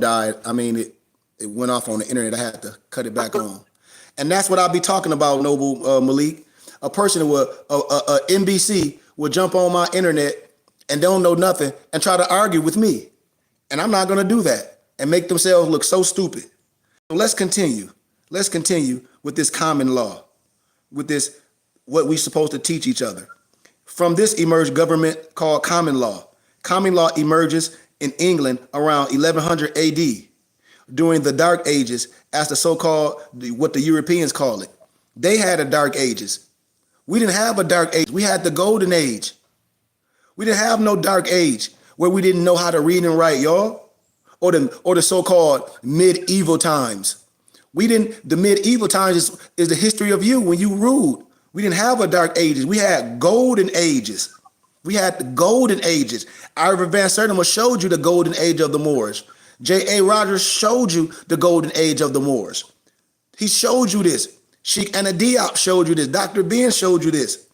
died. I mean, it went off on the internet. I had to cut it back on. And that's what I'll be talking about, Noble Malik. A person with NBC will jump on my internet and don't know nothing and try to argue with me. And I'm not going to do that and make themselves look so stupid. So let's continue. Let's continue with this common law, with this, what we're supposed to teach each other. From this emerged government called common law. Common law emerges in England around 1100 AD during the Dark Ages, as the so-called, what the Europeans call it. They had a Dark Ages. We didn't have a Dark Age. We had the Golden Age. We didn't have no Dark Age where we didn't know how to read and write, y'all, or the so-called medieval times. The medieval times is the history of you when you ruled. We didn't have a Dark Ages. We had Golden Ages. We had the Golden Ages. Ira Van Sertima showed you the Golden Age of the Moors. J.A. Rogers showed you the Golden Age of the Moors. He showed you this. Sheikh Anta Diop showed you this. Dr. Ben showed you this.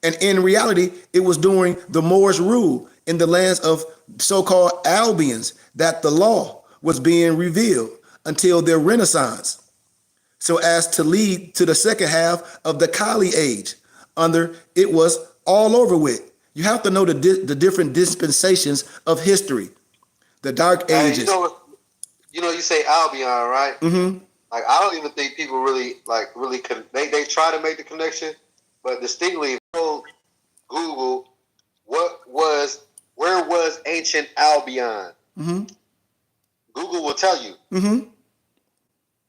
And in reality, it was during the Moors' rule in the lands of so-called Albions that the law was being revealed until their Renaissance, so as to lead to the second half of the Kali Age. Under it was all over with. You have to know the different dispensations of history. The Dark Ages. You say Albion, right? Mm-hmm. Like, I don't even think people really they try to make the connection, but distinctly Google where was ancient Albion. Mm-hmm. Google will tell you. Mm-hmm.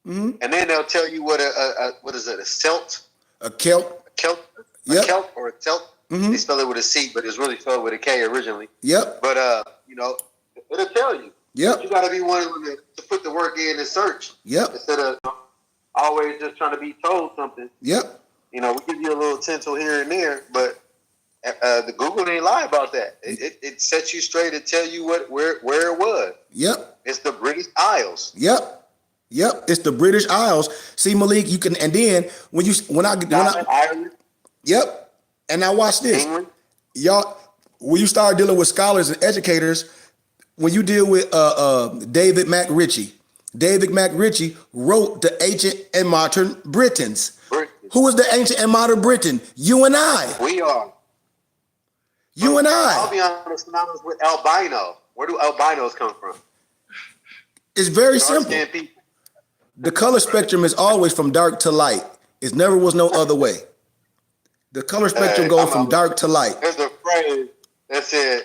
Mm-hmm. And then they'll tell you what a Celt? A Celt. A Celt? Yep. A Celt or a Celt? Mm-hmm. They spell it with a C, but it's really spelled with a K originally. Yep. But it'll tell you. Yep. You gotta be one to put the work in and search. Yep. Instead of always just trying to be told something. Yep. We give you a little tinsel here and there, but the Google ain't lie about that. It sets you straight and tell you where it was. Yep. It's the British Isles. Yep. Yep. It's the British Isles. See, Malik, you can, and then when I Ireland. Yep. And now watch this. England. Y'all, when you start dealing with scholars and educators, when you deal with David McRitchie wrote the Ancient and Modern Britons. Who is the Ancient and Modern Briton? You and I. We are. You and I. I'll be honest, synonymous with albino. Where do albinos come from? It's very simple. People. The color spectrum is always from dark to light. It never was no other way. The color spectrum goes from dark to light. There's a phrase that said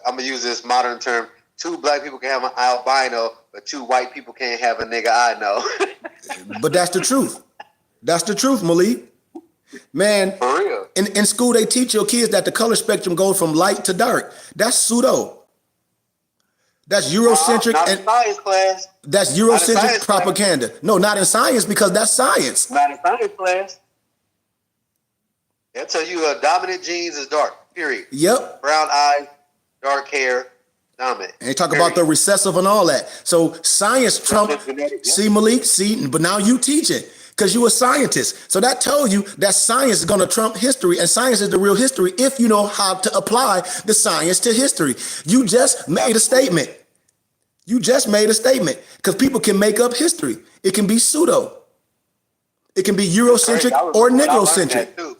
I'm going to use this modern term, 2 black people can have an albino, but 2 white people can't have a nigga I know. But that's the truth. That's the truth, Malik. Man, for real. In school, they teach your kids that the color spectrum goes from light to dark. That's pseudo. That's Eurocentric. Not in science class. That's Eurocentric propaganda. Class. No, not in science, because that's science. Not in science class. They'll tell you dominant genes is dark, period. Yep. Brown eyes, dark hair, dominant. And they talk about the recessive and all that. So science trump. See, Malik, but now you teach it because you a scientist. So that tells you that science is going to trump history, and science is the real history if you know how to apply the science to history. You just made a statement. Because people can make up history. It can be pseudo. It can be Eurocentric or Negrocentric.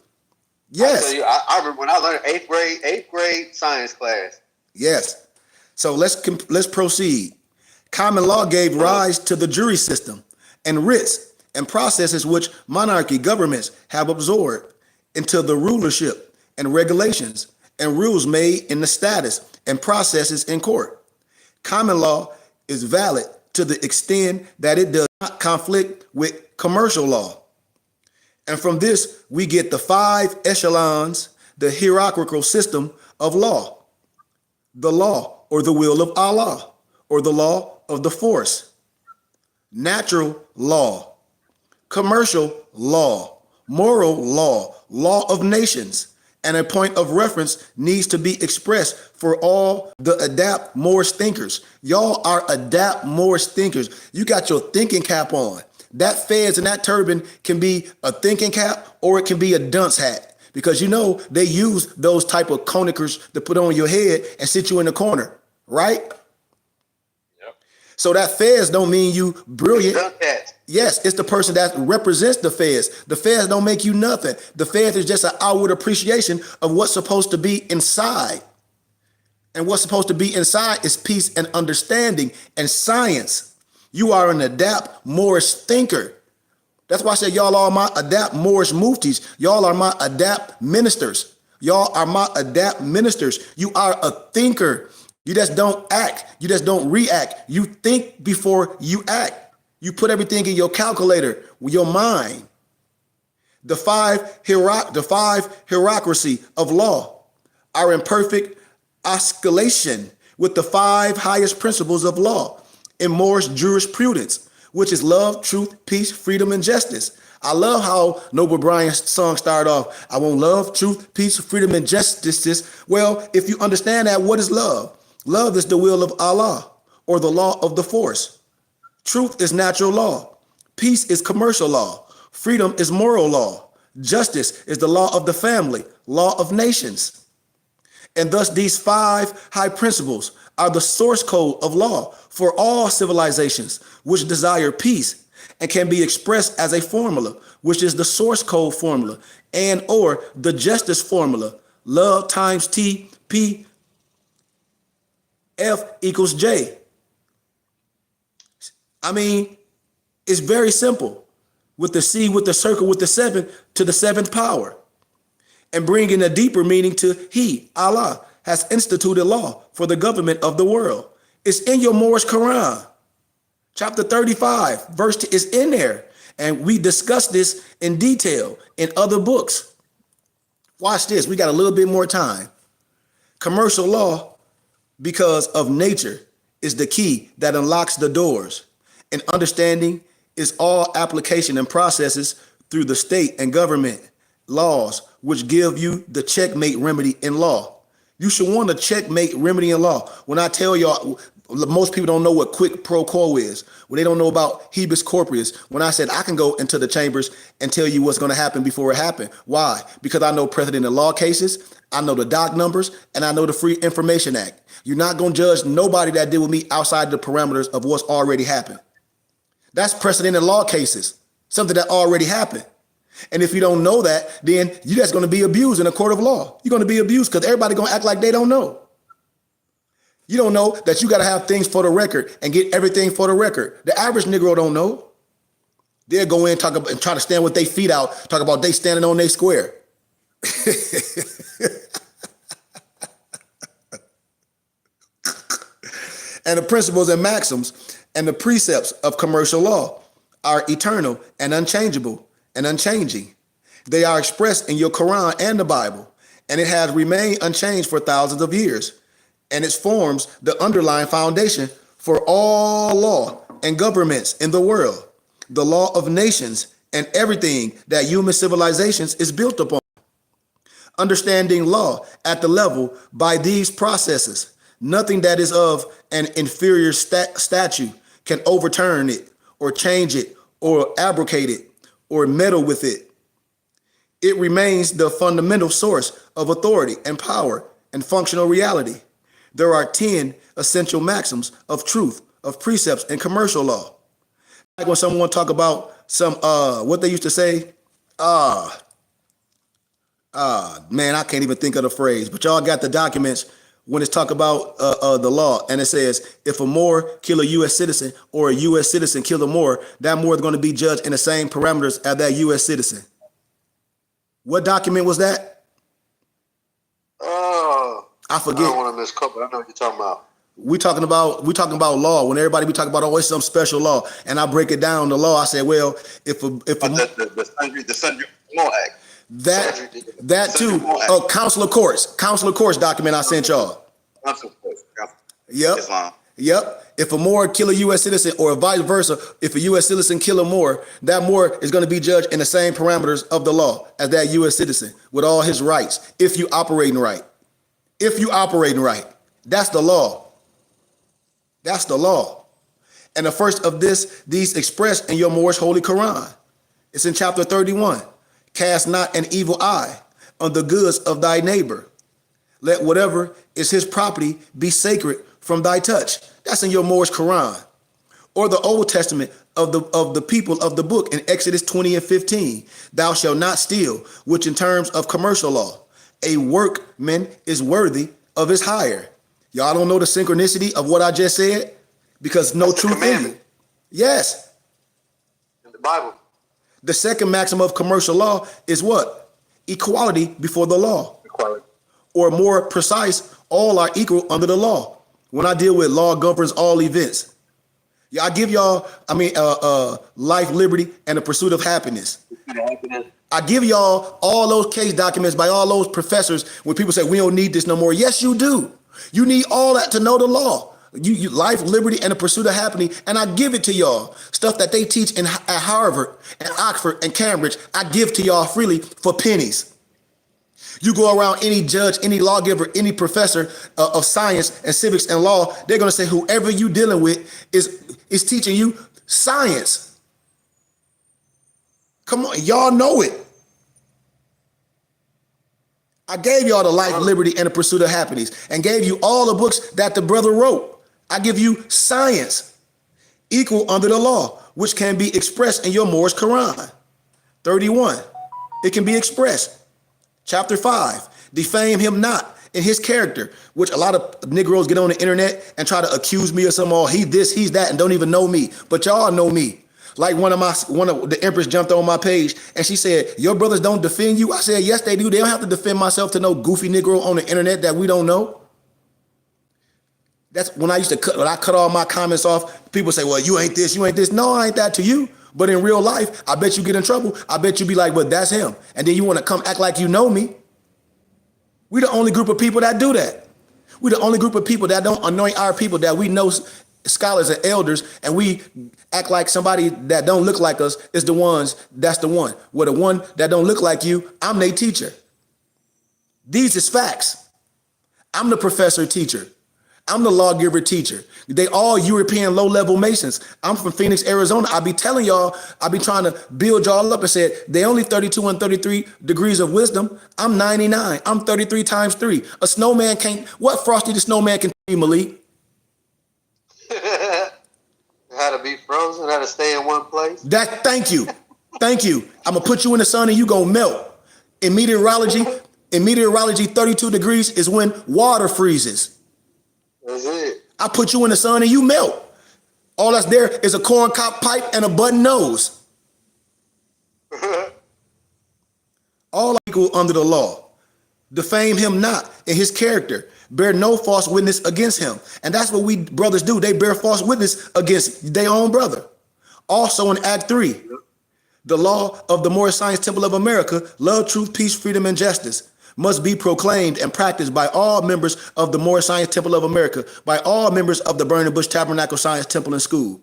Yes. I remember when I learned eighth grade science class. Yes. So let's proceed. Common law gave rise to the jury system and writs and processes which monarchy governments have absorbed into the rulership and regulations and rules made in the status and processes in court. Common law is valid to the extent that it does not conflict with commercial law. And from this, we get the 5 echelons, the hierarchical system of law. The law or the will of Allah, or the law of the force. Natural law, commercial law, moral law, law of nations, and a point of reference needs to be expressed for all the adapt Moorish thinkers. Y'all are adapt Moorish thinkers. You got your thinking cap on. That fez and that turban can be a thinking cap or it can be a dunce hat, because they use those type of conicers to put on your head and sit you in the corner, right? So that feds don't mean you brilliant. That. Yes, it's the person that represents the feds. The feds don't make you nothing. The feds is just an outward appreciation of what's supposed to be inside. And what's supposed to be inside is peace and understanding and science. You are an adapt Moorish thinker. That's why I said y'all are my adapt Moorish muftis. Y'all are my adapt ministers. Y'all are my adapt ministers. You are a thinker. You just don't act. You just don't react. You think before you act. You put everything in your calculator with your mind. The five hierarchy of law are in perfect oscillation with the five highest principles of law in Moorish jurisprudence, which is love, truth, peace, freedom, and justice. I love how Noble Bryan's song started off. I want love, truth, peace, freedom, and justice. Well, if you understand that, what is love? Love is the will of Allah, or the law of the force. Truth is natural law. Peace is commercial law. Freedom is moral law. Justice is the law of the family, law of nations. And thus these five high principles are the source code of law for all civilizations which desire peace, and can be expressed as a formula, which is the source code formula and or the justice formula. Love times T, P, F equals J. I mean, it's very simple. With the C, with the circle, with the 7 to the 7th power. And bringing a deeper meaning to He, Allah, has instituted law for the government of the world. It's in your Moorish Quran. Chapter 35, verse 2 is in there. And we discussed this in detail in other books. Watch this. We got a little bit more time. Commercial law, because of nature, is the key that unlocks the doors. And understanding is all application and processes through the state and government laws, which give you the checkmate remedy in law. You should want a checkmate remedy in law. When I tell y'all, most people don't know what quid pro quo is. When they don't know about habeas corpus. When I said I can go into the chambers and tell you what's going to happen before it happened. Why? Because I know precedent in law cases, I know the doc numbers, and I know the Free Information Act. You're not going to judge nobody that did with me outside the parameters of what's already happened. That's precedent in law cases, something that already happened. And if you don't know that, then you're just going to be abused in a court of law. You're going to be abused because everybody going to act like they don't know. You don't know that you got to have things for the record and get everything for the record. The average Negro don't know. They'll go in, talk about, and try to stand with their feet out, talk about they standing on their square. And the principles and maxims and the precepts of commercial law are eternal and unchangeable and unchanging. They are expressed in your Quran and the Bible, and it has remained unchanged for thousands of years. And it forms the underlying foundation for all law and governments in the world, the law of nations, and everything that human civilizations is built upon. Understanding law at the level by these processes, nothing that is of an inferior statute can overturn it or change it or abrogate it or meddle with it. It remains the fundamental source of authority and power and functional reality. There are 10 essential maxims of truth, of precepts in commercial law. Like when someone talk about some, what they used to say, man, I can't even think of the phrase, but y'all got the documents when it's talk about the law, and it says, if a Moor kill a U.S. citizen or a U.S. citizen kill a Moor, that Moor is going to be judged in the same parameters as that U.S. citizen. What document was that? I forget. I don't want to miss couple. I know what you're talking about. We talking about law. When everybody be talking about always some special law, and I break it down the law. I say, well, the Sundry Law Act. That too. Oh, Council of Courts document I sent y'all. Council of Courts. Yep. Islam. Yep. If a Moor kill a U.S. citizen or vice versa, if a U.S. citizen kill a Moor, that Moor is going to be judged in the same parameters of the law as that U.S. citizen with all his rights. If you operating right. That's the law. That's the law. And the first of these expressed in your Moorish Holy Quran. It's in chapter 31. Cast not an evil eye on the goods of thy neighbor. Let whatever is his property be sacred from thy touch. That's in your Moorish Quran. or the Old Testament of the people of the book in Exodus 20 and 15. Thou shalt not steal, which in terms of commercial law, a workman is worthy of his hire. Y'all don't know the synchronicity of what I just said? Because no truth in you. Yes. In the Bible. The second maxim of commercial law is what? Equality before the law. Equality. Or more precise, all are equal under the law. When I deal with law governs all events. Yeah, I give y'all, life, liberty, and the pursuit of happiness. I give y'all all those case documents by all those professors when people say we don't need this no more. Yes, you do. You need all that to know the law. You life, liberty, and the pursuit of happiness, and I give it to y'all. Stuff that they teach at Harvard and Oxford and Cambridge, I give to y'all freely for pennies. You go around any judge, any lawgiver, any professor of science and civics and law, they're going to say whoever you dealing with is teaching you science. Come on, y'all know it. I gave y'all the life, liberty, and the pursuit of happiness and gave you all the books that the brother wrote. I give you science, equal under the law, which can be expressed in your Moore's Quran. 31, it can be expressed. Chapter 5, defame him not in his character, which a lot of Negroes get on the internet and try to accuse me of some, oh, he this, he's that, and don't even know me. But y'all know me. Like one of the empress jumped on my page and she said, your brothers don't defend you? I said, yes, they do. They don't have to defend myself to no goofy Negro on the internet that we don't know. That's when I cut all my comments off. People say, well, you ain't this, you ain't this. No, I ain't that to you. But in real life, I bet you get in trouble. I bet you be like, well, that's him. And then you want to come act like you know me. We the only group of people that do that. We the only group of people that don't anoint our people, that we know scholars and elders, and we act like somebody that don't look like us is the ones, that's the one. Well, the one that don't look like you, I'm their teacher. These is facts. I'm the professor teacher. I'm the lawgiver teacher. They all European low-level Masons. I'm from Phoenix, Arizona. I be telling y'all, I be trying to build y'all up and said, they only 32 and 33 degrees of wisdom. I'm 99. I'm 33 times 3. A snowman can't, what Frosty the Snowman can tell you, Malik? How to be frozen, how to stay in one place. Thank you. Thank you. I'm going to put you in the sun and you going to melt. In meteorology, 32 degrees is when water freezes. That's it. I put you in the sun and you melt. All that's there is a corn cob pipe and a button nose. All are equal under the law. Defame him not in his character. Bear no false witness against him. And that's what we brothers do. They bear false witness against their own brother. Also in Act 3, the law of the Moorish Science Temple of America, love, truth, peace, freedom, and justice, must be proclaimed and practiced by all members of the Moorish Science Temple of America, by all members of the Burning Bush Tabernacle Science Temple and School.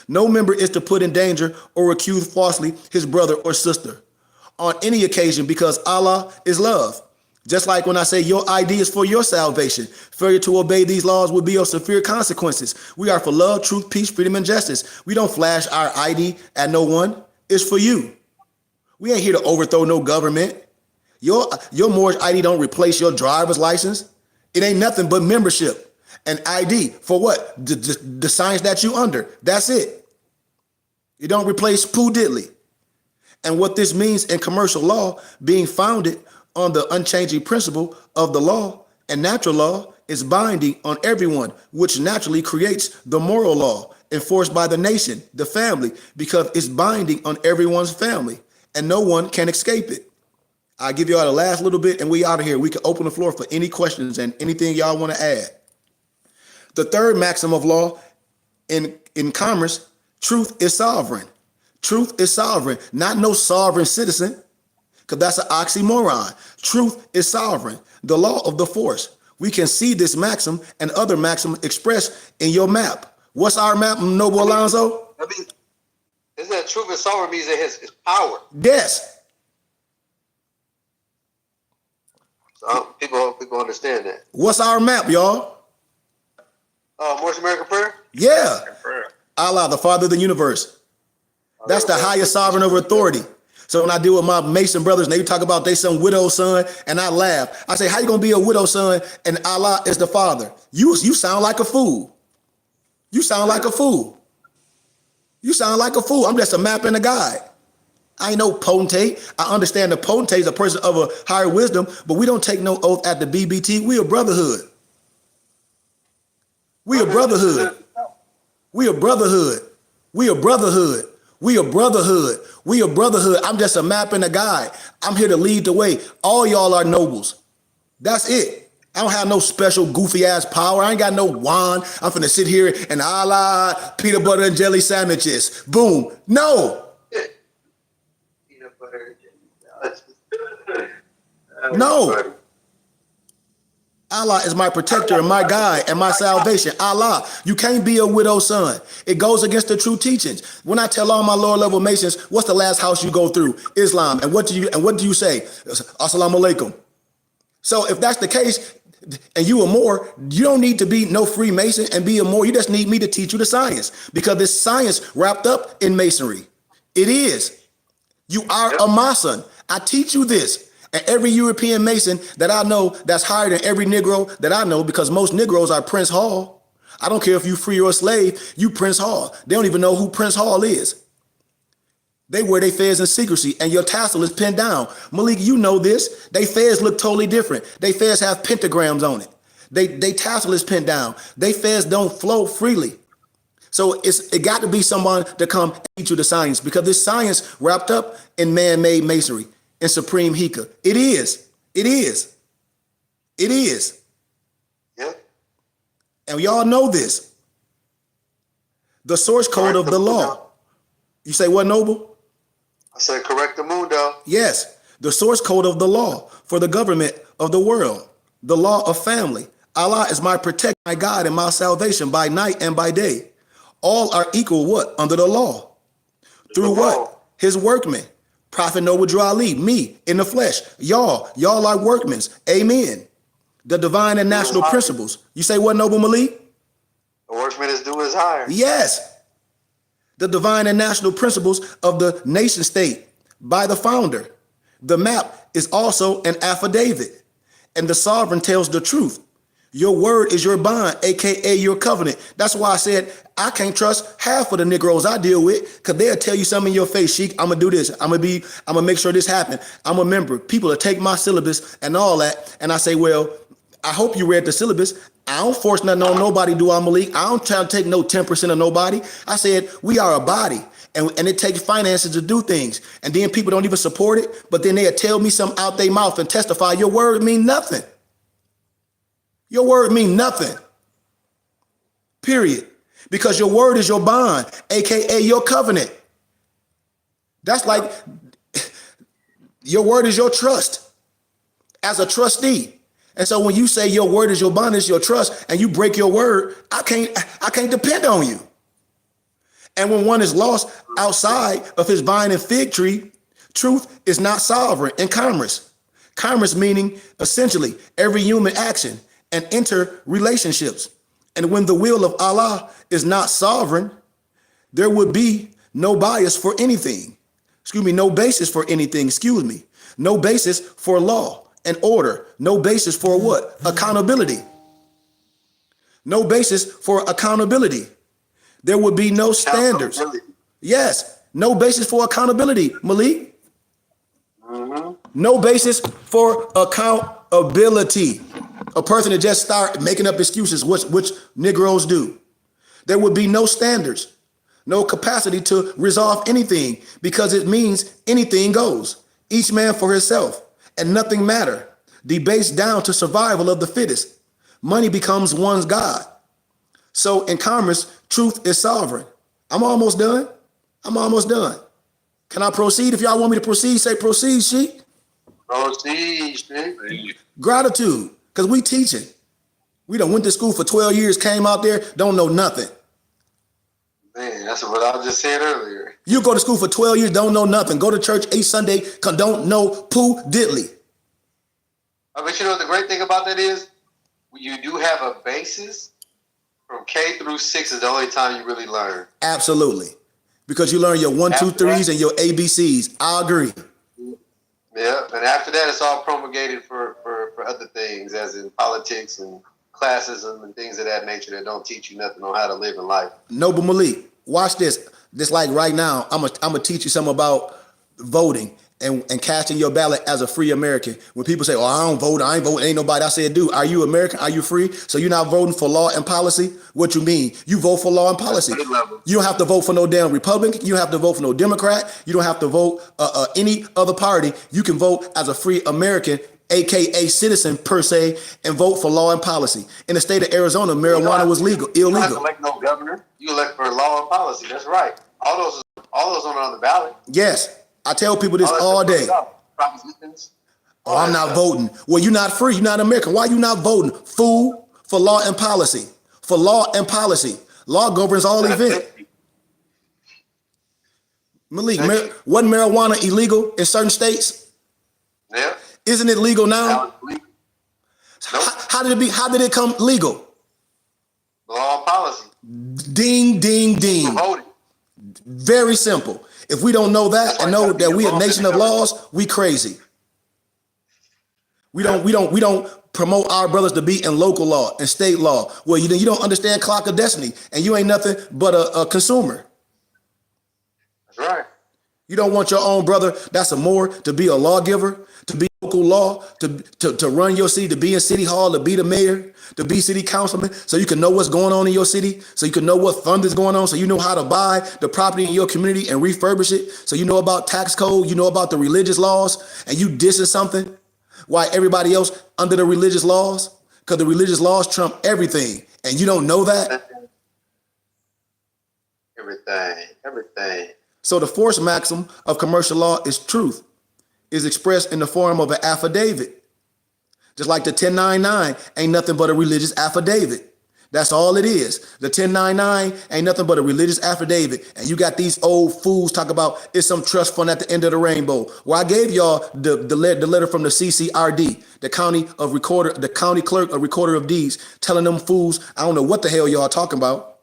No member is to put in danger or accuse falsely his brother or sister on any occasion, because Allah is love. Just like when I say your ID is for your salvation, failure to obey these laws will be of severe consequences. We are for love, truth, peace, freedom, and justice. We don't flash our ID at no one. It's for you. We ain't here to overthrow no government. Your Moorish ID don't replace your driver's license. It ain't nothing but membership and ID for what? The science that you under. That's it. It don't replace Pooh Diddley. And what this means in commercial law, being founded on the unchanging principle of the law and natural law, is binding on everyone, which naturally creates the moral law enforced by the nation, the family, because it's binding on everyone's family and no one can escape it. I'll give y'all the last little bit and we out of here. We can open the floor for any questions and anything y'all want to add. The third maxim of law in commerce, truth is sovereign. Truth is sovereign, not no sovereign citizen, because that's an oxymoron. Truth is sovereign, the law of the force. We can see this maxim and other maxims expressed in your map. What's our map, Noble Alonzo? Isn't that truth is sovereign means it has power? Yes. People understand that. What's our map, y'all? Morse American prayer? Yeah. Allah, the Father of the universe. That's the highest sovereign over authority. So when I deal with my Mason brothers and they talk about they some widow son, and I laugh. I say, how you gonna be a widow son and Allah is the Father? You sound like a fool. You sound like a fool. You sound like a fool. I'm just a map and a guide. I ain't no potentate. I understand the potentate is a person of a higher wisdom, but we don't take no oath at the BBT. We a brotherhood. We a brotherhood. We a brotherhood. We a brotherhood. We a brotherhood. We a brotherhood. I'm just a map and a guide. I'm here to lead the way. All y'all are nobles. That's it. I don't have no special goofy ass power. I ain't got no wand. I'm finna sit here and a la peanut butter and jelly sandwiches. Boom. No. Peanut butter and jelly sandwiches. No. Allah is my protector and my guide and my salvation. Allah, you can't be a widow's son. It goes against the true teachings. When I tell all my lower level Masons, what's the last house you go through? Islam. And what do you say? Assalamu alaikum. So if that's the case, and you are more, you don't need to be no Freemason and be a more. You just need me to teach you the science, because there's science wrapped up in Masonry. It is. You are a Mason. I teach you this. And every European Mason that I know that's higher than every Negro that I know, because most Negroes are Prince Hall. I don't care if you free or a slave, you Prince Hall. They don't even know who Prince Hall is. They wear their fez in secrecy, and your tassel is pinned down. Malik, you know this. They fez look totally different. They fez have pentagrams on it. They tassel is pinned down. They fez don't flow freely. So it got to be someone to come teach you the science, because this science wrapped up in man-made masonry and supreme hika. It is. It is. It is. Yep. And y'all know this. The source code of the law. You say what, Noble? I said correct the mundo. Yes, the source code of the law for the government of the world, the law of family. Allah is my protector, my God, and my salvation by night and by day. All are equal what? Under the law. Through what? His workmen. Prophet Noble Ali, me in the flesh. Y'all are workmen. Amen. The divine and national principles. You say what, Noble Malik? The workman is due his hire. Yes. The divine and national principles of the nation state by the founder. The map is also an affidavit, and the sovereign tells the truth. Your word is your bond, aka your covenant. That's why I said I can't trust half of the Negroes I deal with, because they'll tell you something in your face, Sheik. I'm gonna do this. I'm gonna make sure this happen. I'm a member. People will take my syllabus and all that, and I say, well, I hope you read the syllabus. I don't force nothing on nobody, do I, Malik? I don't try to take no 10% of nobody. I said, we are a body, and it takes finances to do things. And then people don't even support it, but then they'll tell me something out their mouth and testify. Your word mean nothing. Your word mean nothing. Period. Because your word is your bond, aka your covenant. That's like your word is your trust as a trustee. And so when you say your word is your bond, is your trust, and you break your word, I can't depend on you. And when one is lost outside of his vine and fig tree, truth is not sovereign in commerce. Commerce meaning essentially every human action and interrelationships. And when the will of Allah is not sovereign, there would be no bias for anything. No basis for anything, no basis for law and order, no basis for what? Accountability. No basis for accountability. There would be no standards. Yes, no basis for accountability, Malik. Mm-hmm. No basis for accountability. A person that just start making up excuses, which Negroes do. There would be no standards, no capacity to resolve anything, because it means anything goes. Each man for himself, and nothing matter. Debates down to survival of the fittest. Money becomes one's God. So in commerce, truth is sovereign. I'm almost done. Can I proceed? If y'all want me to proceed, say proceed, Sheik. Proceed, Sheik. Gratitude, because we teaching. We done went to school for 12 years, came out there, don't know nothing. Man, that's what I was just saying earlier. You go to school for 12 years, don't know nothing. Go to church each Sunday, don't know poo diddly. But you know what the great thing about that is? You do have a basis. From K through 6 is the only time you really learn. Absolutely. Because you learn your 1, 2, 3s and your ABCs. I agree. Yeah, and after that, it's all promulgated for other things, as in politics and classism and things of that nature that don't teach you nothing on how to live in life. Noble Malik, watch this. Just like right now, I'm gonna teach you something about voting and casting your ballot as a free American. When people say, "Oh, I don't vote, I ain't voting," ain't nobody. I said, "Dude, are you American? Are you free? So you're not voting for law and policy? What you mean? You vote for law and policy. You don't have to vote for no damn Republican. You don't have to vote for no Democrat. You don't have to vote any other party. You can vote as a free American, aka citizen per se, and vote for law and policy. In the state of Arizona, marijuana was illegal. You don't have to elect no governor. You elect for law and policy. That's right. All those are on the ballot. Yes, I tell people this all day. Oh, I'm not voting. Well, you're not free. You're not American. Why you not voting? Fool, for law and policy. For law and policy. Law governs all events. Malik, wasn't marijuana illegal in certain states? Yeah. Isn't it legal now? Nope. How did it come legal? Law and policy. Ding, ding, ding. Voting. Very simple. If we don't know that and know that we a nation of laws, we crazy. We don't promote our brothers to be in local law and state law. Well, you don't understand clock of destiny, and you ain't nothing but a consumer. That's right. You don't want your own brother that's a more to be a lawgiver, to be local law, to run your city, to be in city hall, to be the mayor, to be city councilman, so you can know what's going on in your city, so you can know what fund is going on, so you know how to buy the property in your community and refurbish it, so you know about tax code, you know about the religious laws, and you dissing something while everybody else under the religious laws, because the religious laws trump everything, and you don't know that? Everything. So the force maxim of commercial law is truth, is expressed in the form of an affidavit. Just like the 1099 ain't nothing but a religious affidavit. That's all it is. The 1099 ain't nothing but a religious affidavit. And you got these old fools talk about it's some trust fund at the end of the rainbow. Well, I gave y'all the letter from the CCRD, the county clerk or recorder of deeds, telling them fools, I don't know what the hell y'all talking about.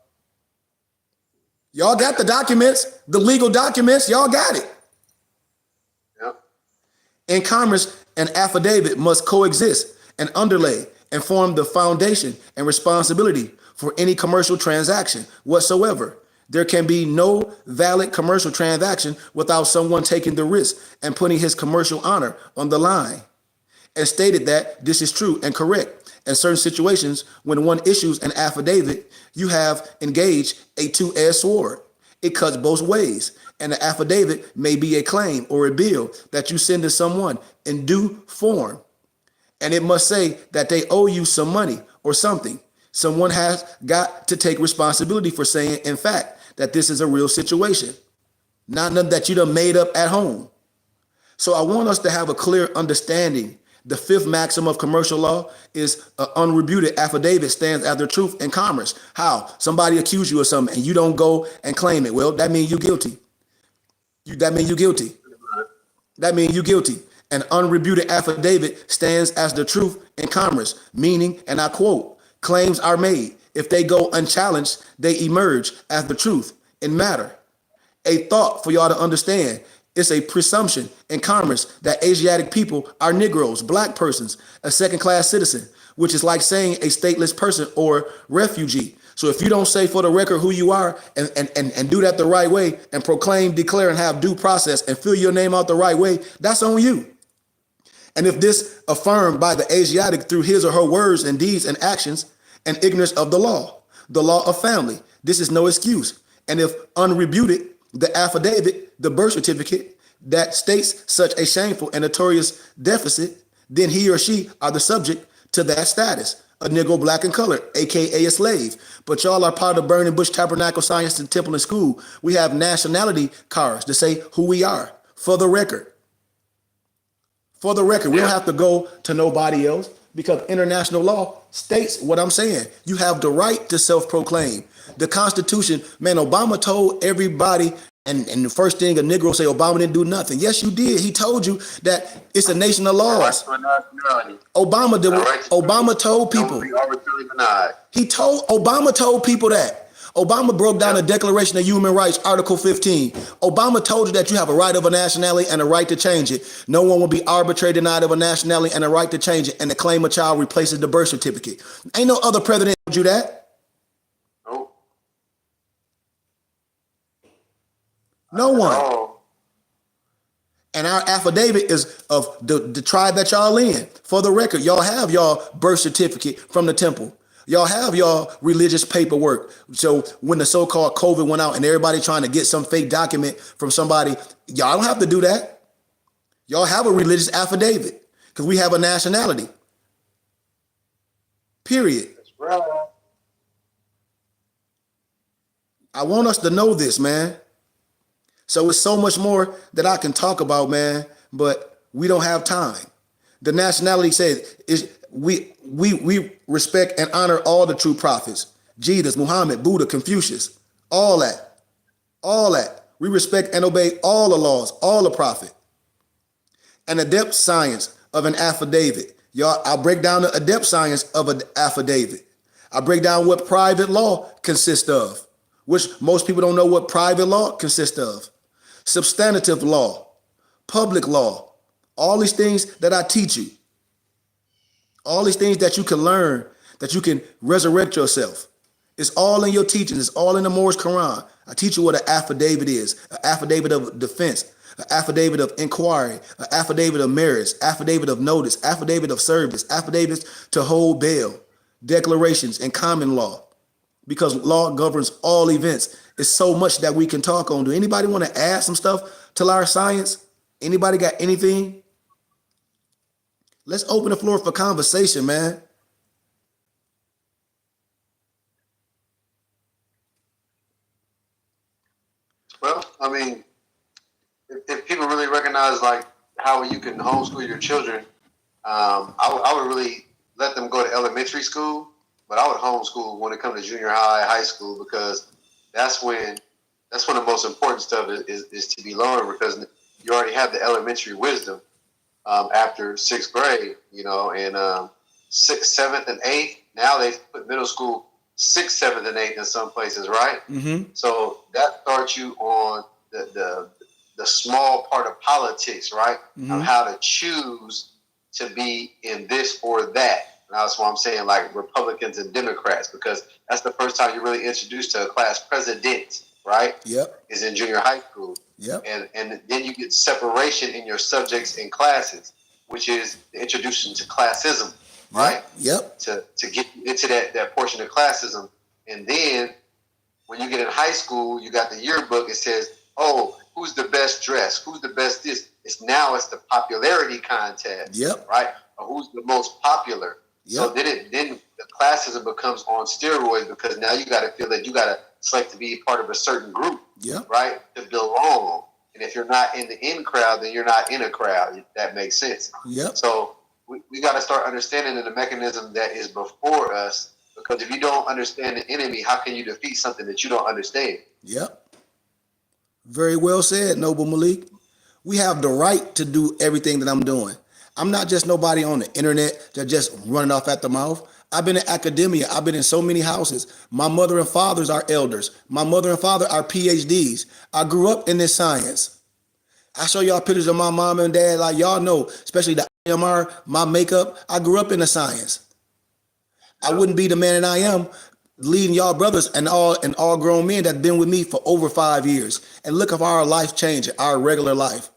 Y'all got the documents, the legal documents, y'all got it. Yep. In commerce, an affidavit must coexist and underlay and form the foundation and responsibility for any commercial transaction whatsoever. There can be no valid commercial transaction without someone taking the risk and putting his commercial honor on the line. And stated that this is true and correct. In certain situations, when one issues an affidavit, you have engaged a two-edged sword. It cuts both ways, and the affidavit may be a claim or a bill that you send to someone in due form. And it must say that they owe you some money or something. Someone has got to take responsibility for saying, in fact, that this is a real situation, not nothing that you done made up at home. So I want us to have a clear understanding. The fifth maxim of commercial law is an unrebuted affidavit stands as the truth in commerce. How? Somebody accuse you of something and you don't go and claim it. Well, that means you're guilty. That means you're guilty. That means you're guilty. An unrebuted affidavit stands as the truth in commerce, meaning, and I quote, claims are made. If they go unchallenged, they emerge as the truth in matter. A thought for y'all to understand. It's a presumption in commerce that Asiatic people are Negroes, black persons, a second-class citizen, which is like saying a stateless person or refugee. So if you don't say for the record who you are and do that the right way and proclaim, declare, and have due process and fill your name out the right way, that's on you. And if this affirmed by the Asiatic through his or her words and deeds and actions and ignorance of the law of family, this is no excuse. And if unrebuted, the affidavit, the birth certificate that states such a shameful and notorious deficit, then he or she are the subject to that status, a Negro, black, and colored, aka a slave. But y'all are part of Burning Bush Tabernacle Science and Temple and School. We have nationality cards to say who we are, for the record. For the record, we don't have to go to nobody else because international law states what I'm saying. You have the right to self-proclaim. The Constitution, man, Obama told everybody, and the first thing a Negro say, Obama didn't do nothing. Yes, you did. He told you that it's a nation of laws. Obama did. Obama told people. Obama told people that. Obama broke down the Declaration of Human Rights, Article 15. Obama told you that you have a right of a nationality and a right to change it. No one will be arbitrarily denied of a nationality and a right to change it, and the claim a child replaces the birth certificate. Ain't no other president told you that. No one. Oh, And our affidavit is of the tribe that y'all in. For the record, y'all have y'all birth certificate from the temple. Y'all have y'all religious paperwork. So when the so-called COVID went out and everybody trying to get some fake document from somebody, y'all don't have to do that. Y'all have a religious affidavit because we have a nationality. Period. that's right. I want us to know this, man. So it's so much more that I can talk about, man, but we don't have time. The nationality says is we respect and honor all the true prophets. Jesus, Muhammad, Buddha, Confucius, all that. All that. We respect and obey all the laws, all the prophet. An adept science of an affidavit. Y'all, I'll break down the adept science of an affidavit. I'll break down what private law consists of, which most people don't know what private law consists of. Substantive law, public law, all these things that I teach you, all these things that you can learn, that you can resurrect yourself. It's all in your teachings. It's all in the Moorish Quran. I teach you what an affidavit is, an affidavit of defense, an affidavit of inquiry, an affidavit of marriage, affidavit of notice, affidavit of service, affidavits to hold bail, declarations in common law, because law governs all events. It's so much that we can talk on. Do anybody want to add some stuff to our science? Anybody got anything? Let's open the floor for conversation, man. Well, I mean, if people really recognize like how you can homeschool your children, I would really let them go to elementary school, but I would homeschool when it comes to junior high, high school, because that's when the most important stuff is to be learned, because you already have the elementary wisdom after sixth grade, and sixth, seventh, and eighth. Now they put middle school sixth, seventh, and eighth in some places, right? Mm-hmm. So that starts you on the small part of politics, right? Mm-hmm. On how to choose to be in this or that. And that's why I'm saying like Republicans and Democrats, because that's the first time you're really introduced to a class president, right? Yep. Is in junior high school. Yep. And then you get separation in your subjects and classes, which is the introduction to classism, right? Yep. To get into that portion of classism. And then when you get in high school, you got the yearbook. It says, oh, who's the best dressed? Who's the best this? It's the popularity contest. Yep. Right? Or who's the most popular? Yep. So then the classism becomes on steroids, because now you got to feel that you got to select to be part of a certain group. Yep. Right? To belong. And if you're not in the in crowd, then you're not in a crowd. If that makes sense. Yep. So we got to start understanding the mechanism that is before us, because if you don't understand the enemy, how can you defeat something that you don't understand? Yep. Very well said, Noble Malik. We have the right to do everything that I'm doing. I'm not just nobody on the internet that just running off at the mouth. I've been in academia. I've been in so many houses. My mother and fathers are elders. My mother and father are PhDs. I grew up in this science. I show y'all pictures of my mom and dad, like y'all know, especially the IMR, my makeup. I grew up in the science. I wouldn't be the man that I am leading y'all brothers and all grown men that have been with me for over 5 years. And look at our life changing, our regular life.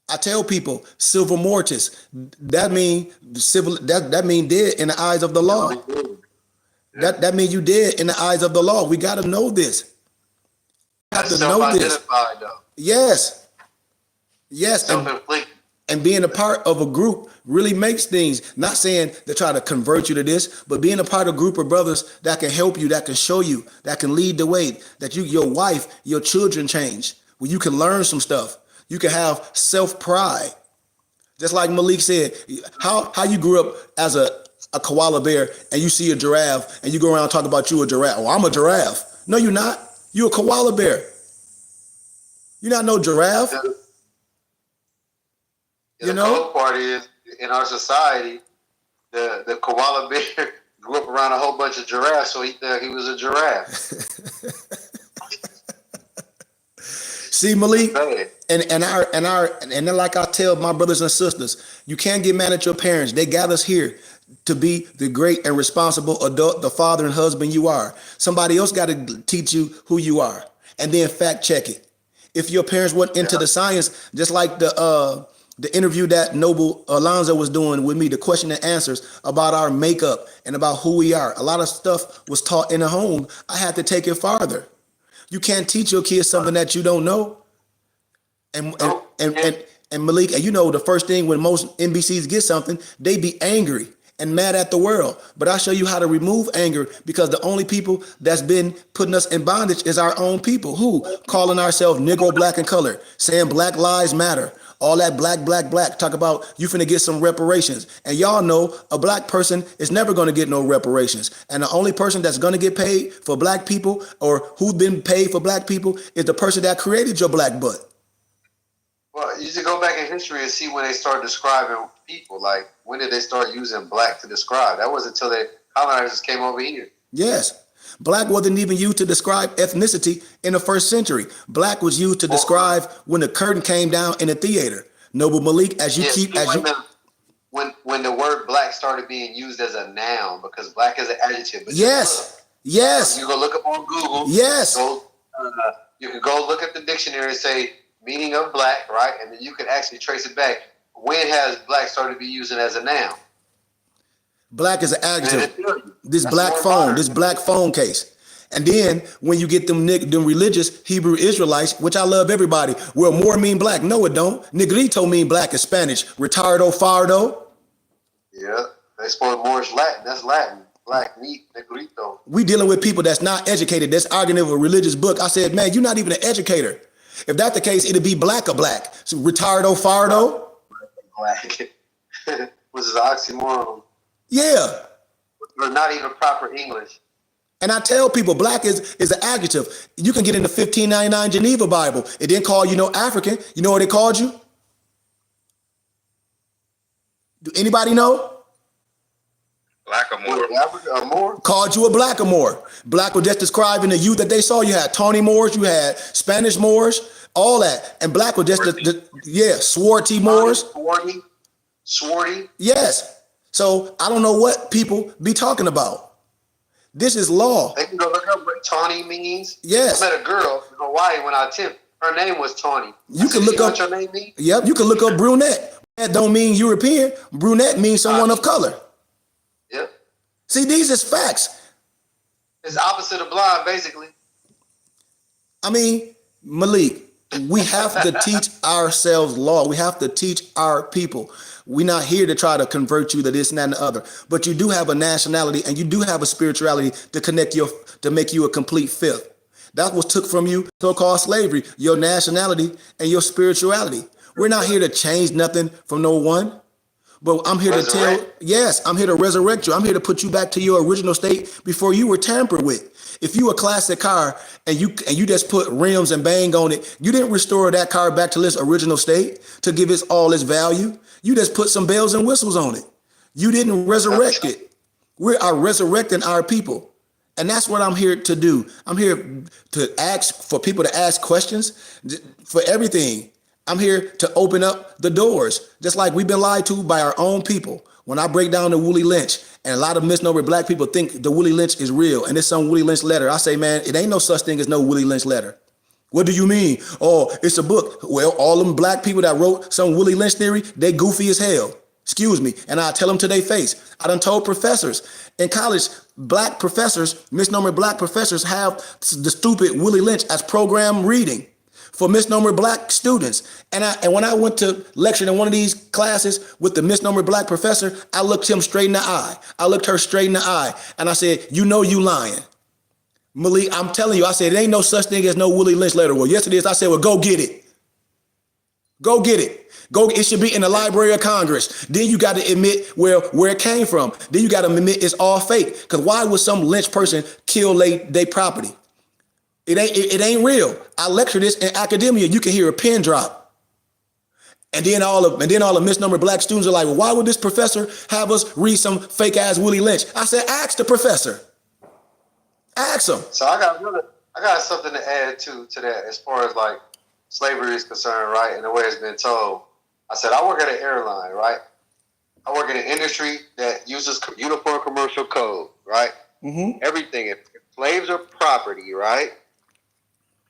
I tell people, silver mortis, that mean dead in the eyes of the law. That means you dead in the eyes of the law. We got to know this. We have to know this. Though. Yes. Self-inflicted. And being a part of a group really makes things, not saying to try to convert you to this, but being a part of a group of brothers that can help you, that can show you, that can lead the way, that your wife, your children change, where you can learn some stuff. You can have self-pride. Just like Malik said, how you grew up as a koala bear and you see a giraffe and you go around talking about you a giraffe. Oh, I'm a giraffe. No, you're not. You're a koala bear. You're not no giraffe. The cool part is, in our society, the koala bear grew up around a whole bunch of giraffes, so he thought he was a giraffe. See, Malik, and then like I tell my brothers and sisters, you can't get mad at your parents. They got us here to be the great and responsible adult, the father and husband you are. Somebody else got to teach you who you are. and then fact check it. If your parents weren't into the science, just like the interview that Noble Alonzo was doing with me, the question and answers about our makeup and about who we are. A lot of stuff was taught in the home. I had to take it farther. You can't teach your kids something that you don't know. And Malik, and you know the first thing when most NBCs get something, they be angry and mad at the world. But I show you how to remove anger, because the only people that's been putting us in bondage is our own people. Who? Calling ourselves Negro, black, and color, saying Black Lives Matter, all that black, black, black. Talk about you finna get some reparations. And y'all know a black person is never gonna get no reparations. And the only person that's gonna get paid for black people, or who's been paid for black people, is the person that created your black butt. Well, you should go back in history and see when they started describing people. Like, when did they start using black to describe? That wasn't until the colonizers came over here. Yes. Black wasn't even used to describe ethnicity in the first century. Black was used to describe when the curtain came down in the theater. Noble Malik, when the word black started being used as a noun, because black is an adjective. But yes. You go look up on Google. Yes. You can go look at the dictionary and say meaning of black, right? And then you can actually trace it back. When has black started to be used as a noun? Black is an adjective. This black phone case. And then when you get them religious Hebrew Israelites, which I love everybody, well, more mean black. No, it don't. Negrito mean black in Spanish. Retardo, fardo. Yeah, they spoke more is Latin. That's Latin. Black meat, negrito. We dealing with people that's not educated, that's arguing over a religious book. I said, man, you're not even an educator. If that's the case, it'd be black or black. So retardo, fardo. Black. Which is an oxymoron. Yeah. Or not even proper English. And I tell people, black is an adjective. You can get in the 1599 Geneva Bible. It didn't call you no African. You know what it called you? Do anybody know? Blackamoor. Called you a blackamoor. Black was just describing the youth that they saw. You had Tawny Moors, you had Spanish Moors, all that. And black was just swarty Moors. Swarty. Yes. So I don't know what people be talking about. This is law. They can go look up what Tawny means. Yes. I met a girl in Hawaii when I attempted. Her name was Tawny. You can look up. What your name mean? Yep. You can look up brunette. That don't mean European. Brunette means someone of color. Yep. See, these is facts. It's opposite of blind, basically. I mean, Malik, we have to teach ourselves law. We have to teach our people. We're not here to try to convert you to this and that and the other. But you do have a nationality and you do have a spirituality to make you a complete fifth. That was took from you, so-called slavery, your nationality and your spirituality. We're not here to change nothing from no one. But I'm here I'm here to resurrect you. I'm here to put you back to your original state before you were tampered with. If you a classic car and you just put rims and bang on it, you didn't restore that car back to its original state to give it all its value. You just put some bells and whistles on it. You didn't resurrect it. We are resurrecting our people. And that's what I'm here to do. I'm here to ask for people to ask questions for everything. I'm here to open up the doors, just like we've been lied to by our own people. When I break down the Willie Lynch, and a lot of misnomer black people think the Willie Lynch is real, and it's some Willie Lynch letter, I say, man, it ain't no such thing as no Willie Lynch letter. What do you mean? Oh, it's a book. Well, all them black people that wrote some Willie Lynch theory, they goofy as hell. Excuse me. And I tell them to their face. I done told professors in college, black professors, misnomer black professors have the stupid Willie Lynch as program reading for misnomer black students. And when I went to lecture in one of these classes with the misnomer black professor, I looked him straight in the eye. I looked her straight in the eye. And I said, you know you lying. Malik, I'm telling you, I said, it ain't no such thing as no Willie Lynch letter. Well, yes it is. I said, well, go get it. Go get it. It should be in the Library of Congress. Then you got to admit where it came from. Then you got to admit it's all fake. Because why would some lynch person kill their property? It ain't real. I lecture this in academia. You can hear a pin drop. And then all the misnomer black students are like, well, why would this professor have us read some fake ass Willie Lynch? I said, ask the professor. Ask him. So I got something to add to that as far as like slavery is concerned, right? And the way it's been told. I said, I work at an airline, right? I work in an industry that uses uniform commercial code, right? Mm-hmm. Everything. If slaves are property, right?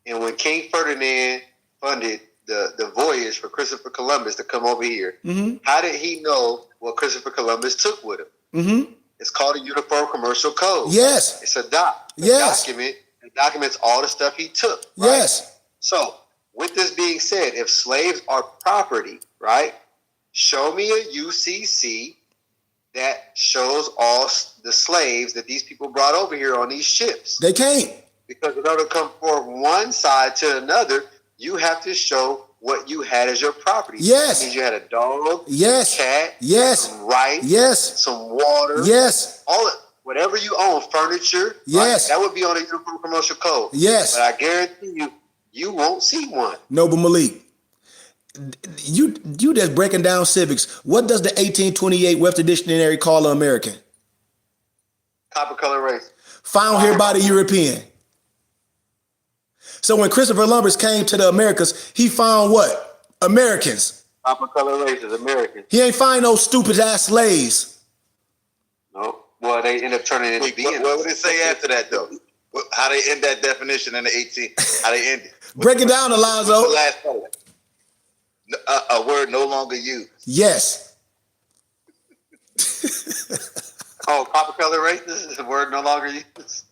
And when King Ferdinand funded the voyage for Christopher Columbus to come over here, how did he know what Christopher Columbus took with him? It's called a Uniform Commercial Code. Yes. It's a document that documents all the stuff he took. Right? Yes. So, with this being said, if slaves are property, right, show me a UCC that shows all the slaves that these people brought over here on these ships. They can't. Because in order to come from one side to another, you have to show what you had as your property. Yes. That means you had a dog, yes, cat, yes, some rice, yes, some water, yes, whatever you own, furniture. Yes. Right? That would be on a Uniform Commercial Code. Yes. But I guarantee you, you won't see one. Noble Malik, you just breaking down civics. What does the 1828 Webster Dictionary call an American? Copper color race. Found here by the European. So when Christopher Columbus came to the Americas, he found what? Americans. Copper color race is American. He ain't find no stupid ass slaves. No. Well, they end up turning into being. What would it say after that, though? How they end that definition in the 18? How they end it? Break it down, Alonzo. The last part. A word no longer used. Yes. Oh, copper color race? This is a word no longer used.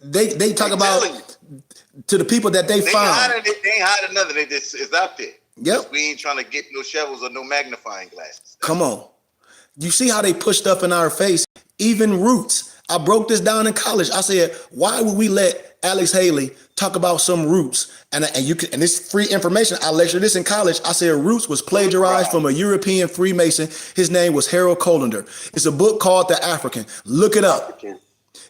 They talk about to the people that they found. They ain't hiding nothing. It's out there. Yep. We ain't trying to get no shovels or no magnifying glasses. Come on. You see how they push stuff in our face? Even roots. I broke this down in college. I said, why would we let Alex Haley talk about some roots? And this free information. I lectured this in college. I said roots was plagiarized from a European Freemason. His name was Harold Colander. It's a book called The African. Look it up.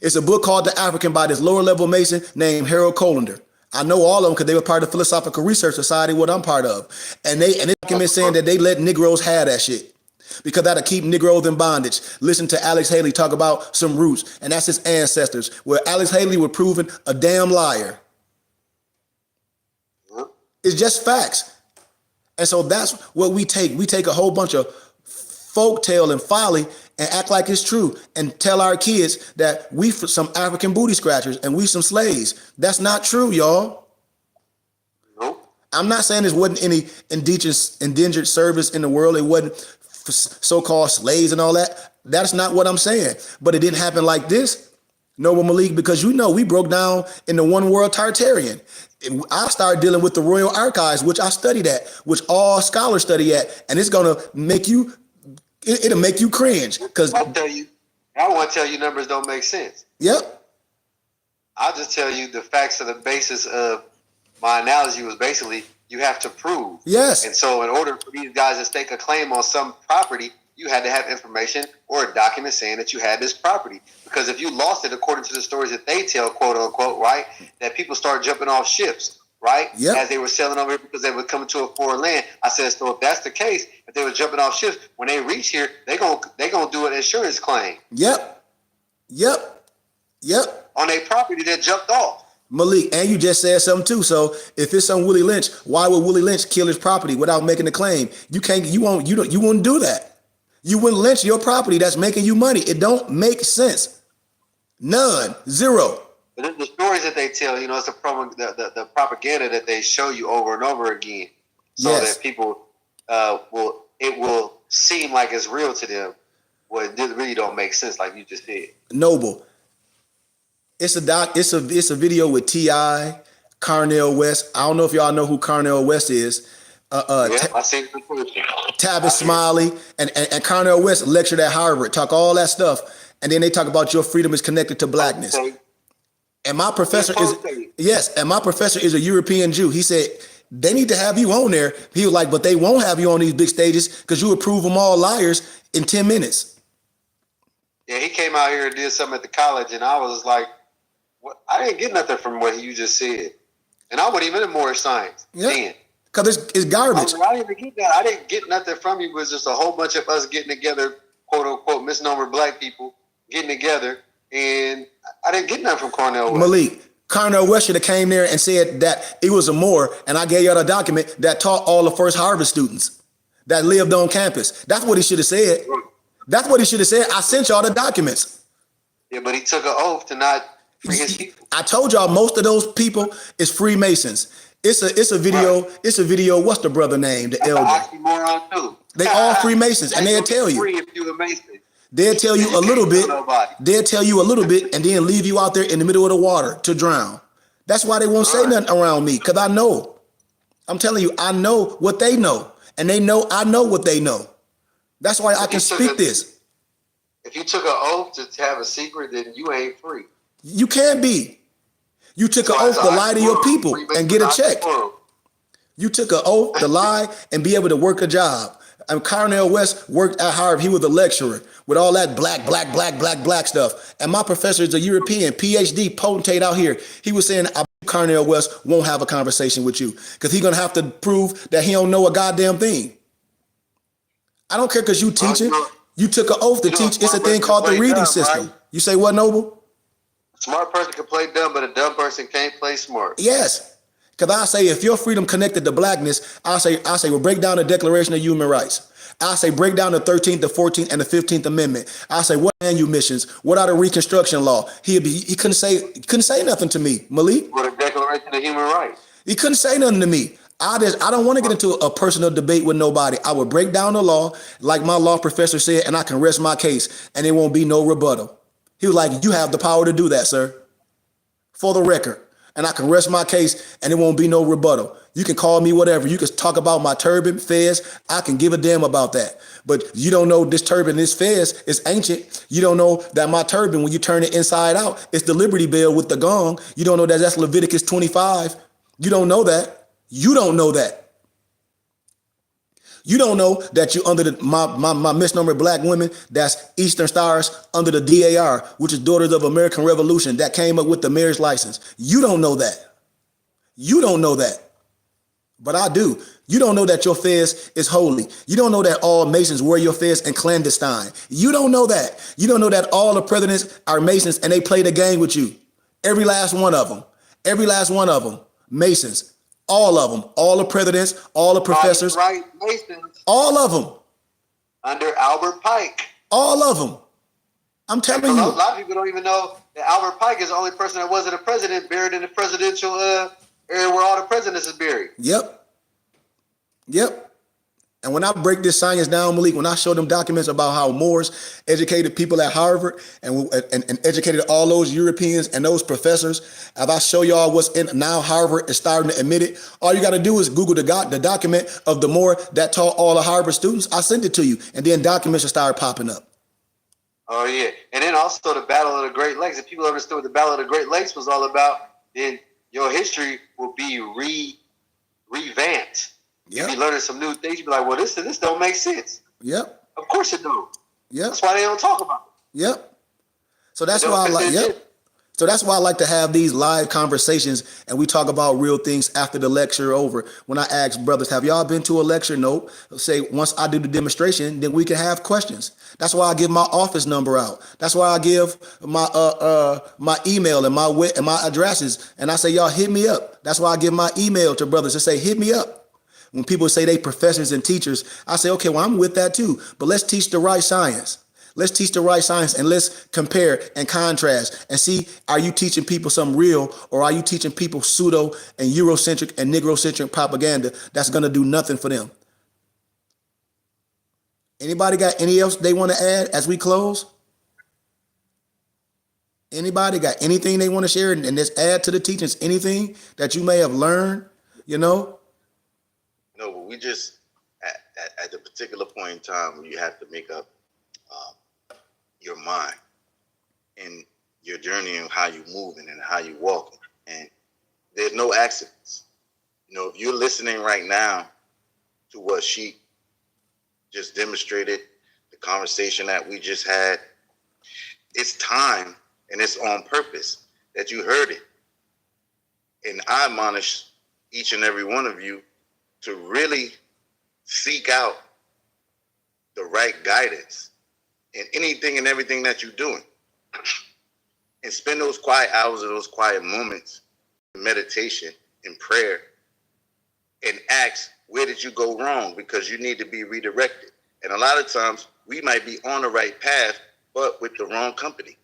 It's a book called The African by this lower level Mason named Harold Colander. I know all of them because they were part of the Philosophical Research Society, what I'm part of. And they document saying that they let Negroes have that shit because that'll keep Negroes in bondage. Listen to Alex Haley talk about some roots, and that's his ancestors, where Alex Haley was proven a damn liar. It's just facts. And so that's what we take. We take a whole bunch of folktale and folly and act like it's true and tell our kids that we some African booty scratchers and we some slaves. That's not true, y'all. Nope. I'm not saying there wasn't any indentured service in the world. It wasn't so-called slaves and all that. That's not what I'm saying. But it didn't happen like this, Noble Malik, because we broke down in the one world Tartarian. I started dealing with the Royal Archives, which I studied at, which all scholars study at, and it's gonna make you. It'll make you cringe because I want to tell you numbers don't make sense. Yep. I'll just tell you the facts of the basis of my analogy was basically you have to prove. Yes. And so in order for these guys to stake a claim on some property, you had to have information or a document saying that you had this property. Because if you lost it, according to the stories that they tell, quote unquote, right, that people start jumping off ships, right? Yep. As they were sailing over here because they were coming to a foreign land. I said, so if that's the case, if they were jumping off ships, when they reach here, they gonna do an insurance claim. Yep. On a property that jumped off. Malik, and you just said something too. So if it's on Willie Lynch, why would Willie Lynch kill his property without making a claim? You wouldn't do that. You wouldn't lynch your property that's making you money. It don't make sense. None. Zero. But it's the stories that they tell, it's the propaganda that they show you over and over again. So Yes. that people will seem like it's real to them. Well, it really don't make sense, like you just said. Noble. It's a video with T.I., Carnell West. I don't know if y'all know who Carnell West is. I see the question. Tavis Smiley and Carnell West lectured at Harvard, talk all that stuff, and then they talk about your freedom is connected to blackness. Okay. And my professor is a European Jew. He said they need to have you on there. He was like, but they won't have you on these big stages because you would prove them all liars in 10 minutes. Yeah, he came out here and did something at the college, and I was like, what? I didn't get nothing from what you just said. And I wasn't even in Moorish science then. Because it's garbage. I didn't even get that. I didn't get nothing from you. It was just a whole bunch of us getting together, quote unquote, misnomer black people getting together, and I didn't get nothing from Cornell West. Malik, Carnell West should have came there and said that it was a Moor, and I gave y'all the document that taught all the first Harvard students that lived on campus. That's what he should have said. That's what he should have said. I sent y'all the documents. Yeah, but he took an oath to not Free his people. I told y'all most of those people is Freemasons. It's a video. Right. It's a video. What's the brother name? The That's an elder. oxymoron too. They all Freemasons, and they'll tell you. Free if you a Mason. They'll tell you a little bit. Nobody. They'll tell you a little bit, and then leave you out there in the middle of the water to drown. That's why they won't say nothing around me, because I know. I'm telling you, I know what they know, and they know I know what they know. That's why I can speak this. If you took an oath to have a secret, then you ain't free. You can't be. You took an oath to lie to your people and get a check. You took an oath to lie and be able to work a job. And Cornel West worked at Harvard. He was a lecturer with all that black stuff. And my professor is a European PhD potentate out here. He was saying, I bet Cornel West won't have a conversation with you because he's going to have to prove that he don't know a goddamn thing. I don't care because you teaching. You took an oath to teach. It's a thing called the reading system. Right? You say what, Noble? A smart person can play dumb, but a dumb person can't play smart. Yes. Because I say, if your freedom connected to blackness, I say, well, break down the Declaration of Human Rights. I say, break down the 13th, the 14th, and the 15th Amendment. I say, what land you missions? What are the Reconstruction law? He couldn't say nothing to me, Malik. What a Declaration of Human Rights. He couldn't say nothing to me. I don't want to get into a personal debate with nobody. I would break down the law, like my law professor said, and I can rest my case, and there won't be no rebuttal. He was like, you have the power to do that, sir. For the record. And I can rest my case and it won't be no rebuttal. You can call me whatever. You can talk about my turban, fez. I can give a damn about that. But you don't know this turban, this fez is ancient. You don't know that my turban, when you turn it inside out, it's the Liberty Bell with the gong. You don't know that that's Leviticus 25. You don't know that. You don't know that. You don't know that you under my misnomer black women, that's Eastern Stars under the DAR, which is Daughters of American Revolution, that came up with the marriage license. You don't know that. You don't know that. But I do. You don't know that your fez is holy. You don't know that all Masons wear your fez and clandestine. You don't know that. You don't know that all the presidents are Masons and they play the game with you. Every last one of them. Every last one of them. Masons. All of them, all the presidents, all the professors, right? Masons, all of them, under Albert Pike, all of them. I'm telling you, a lot of people don't even know that Albert Pike is the only person that wasn't a president buried in the presidential area where all the presidents is buried. Yep. And when I break this science down, Malik, when I show them documents about how Moors educated people at Harvard and educated all those Europeans and those professors, if I show y'all what's in now, Harvard is starting to admit it. All you got to do is Google the document of the Moor that taught all the Harvard students. I sent it to you, and then documents will start popping up. Oh yeah, and then also the Battle of the Great Lakes. If people understood what the Battle of the Great Lakes was all about, then your history will be revamped. Yep. You be learning some new things. You be like, well, this don't make sense. Yep. Of course it don't. Yep. That's why they don't talk about it. Yep. So that's why I like. Yep. So that's why I like to have these live conversations and we talk about real things after the lecture over. When I ask brothers, have y'all been to a lecture? Nope. Say once I do the demonstration, then we can have questions. That's why I give my office number out. That's why I give my email and my addresses. And I say, y'all hit me up. That's why I give my email to brothers and say, hit me up. When people say they professors and teachers, I say, okay, well, I'm with that too. But let's teach the right science. Let's teach the right science and let's compare and contrast and see, are you teaching people something real or are you teaching people pseudo and Eurocentric and Negrocentric propaganda that's going to do nothing for them? Anybody got any else they want to add as we close? Anybody got anything they want to share and just add to the teachings, anything that you may have learned, you know? No, but we just, at the particular point in time, you have to make up your mind and your journey and how you moving and how you walking. And there's no accidents. You know, if you're listening right now to what she just demonstrated, the conversation that we just had, it's time and it's on purpose that you heard it. And I admonish each and every one of you to really seek out the right guidance in anything and everything that you're doing. And spend those quiet hours or those quiet moments in meditation, in prayer, and ask, where did you go wrong? Because you need to be redirected. And a lot of times we might be on the right path, but with the wrong company.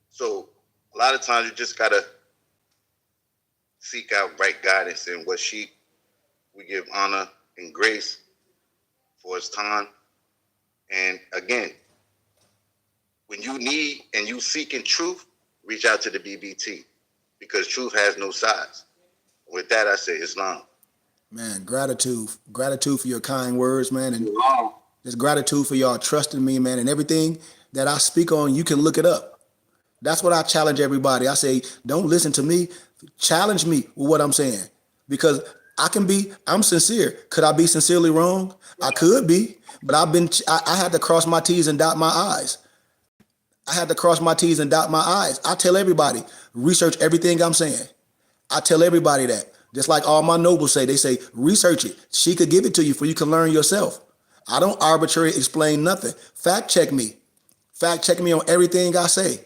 So a lot of times you just gotta seek out right guidance and we give honor and grace for its time. And again, when you need and you seeking truth, reach out to the BBT because truth has no size. With that, I say Islam. Man, gratitude for your kind words, man, and just gratitude for y'all trusting me, man, and everything that I speak on, you can look it up. That's what I challenge everybody. I say, don't listen to me, challenge me with what I'm saying, because I'm sincere. Could I be sincerely wrong? I could be, but I had to cross my T's and dot my I's. I tell everybody, research everything I'm saying. I tell everybody that. Just like all my nobles say, they say, research it. She could give it to you for you can learn yourself. I don't arbitrarily explain nothing. Fact check me. Fact check me on everything I say.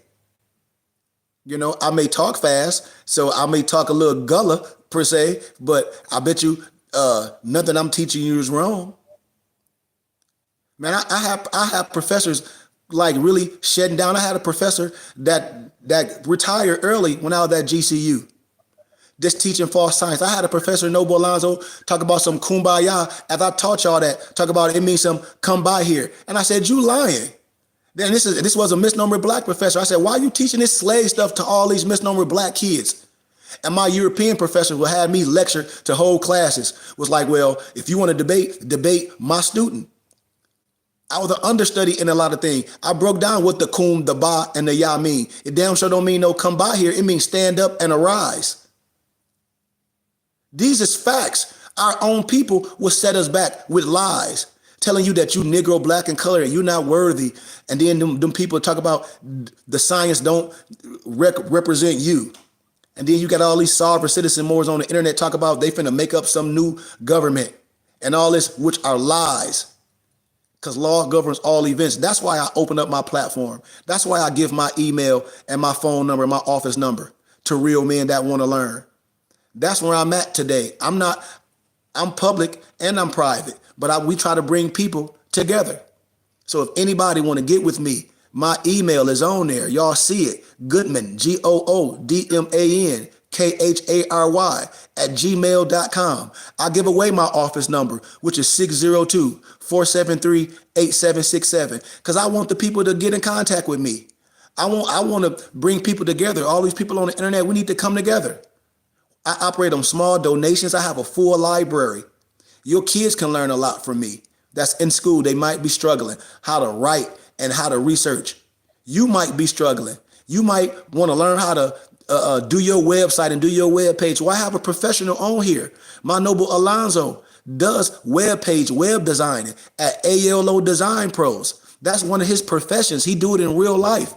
You know, I may talk fast, so I may talk a little gullah per se, but I bet you nothing I'm teaching you is wrong. Man, I have professors like really shedding down. I had a professor that retired early when I was at GCU. Just teaching false science. I had a professor, Noble Alonzo, talk about some kumbaya. As I taught y'all that, talk about it means some come by here. And I said, you lying. Then this was a misnomer black professor. I said, why are you teaching this slave stuff to all these misnomer black kids? And my European professors would have me lecture to whole classes. Was like, well, if you want to debate my student. I was an understudy in a lot of things. I broke down what the kum, the ba, and the ya mean. It damn sure don't mean no come by here. It means stand up and arise. These is facts. Our own people will set us back with lies, telling you that you Negro, black, and colored, and you're not worthy. And then them people talk about the science don't represent you. And then you got all these sovereign citizen Moors on the internet talk about they finna make up some new government and all this, which are lies. Because law governs all events. That's why I open up my platform. That's why I give my email and my phone number, my office number to real men that want to learn. That's where I'm at today. I'm public and I'm private, but we try to bring people together. So if anybody want to get with me, my email is on there. Y'all see it. Goodman, GOODMAN, KHARY @gmail.com. I give away my office number, which is 602-473-8767, because I want the people to get in contact with me. I want to bring people together. All these people on the internet, we need to come together. I operate on small donations. I have a full library. Your kids can learn a lot from me. That's in school. They might be struggling how to write and how to research. You might be struggling. You might want to learn how to do your website and do your web page. Well, I have a professional on here. My noble Alonzo does web page, web designing at ALO Design Pros. That's one of his professions. He do it in real life.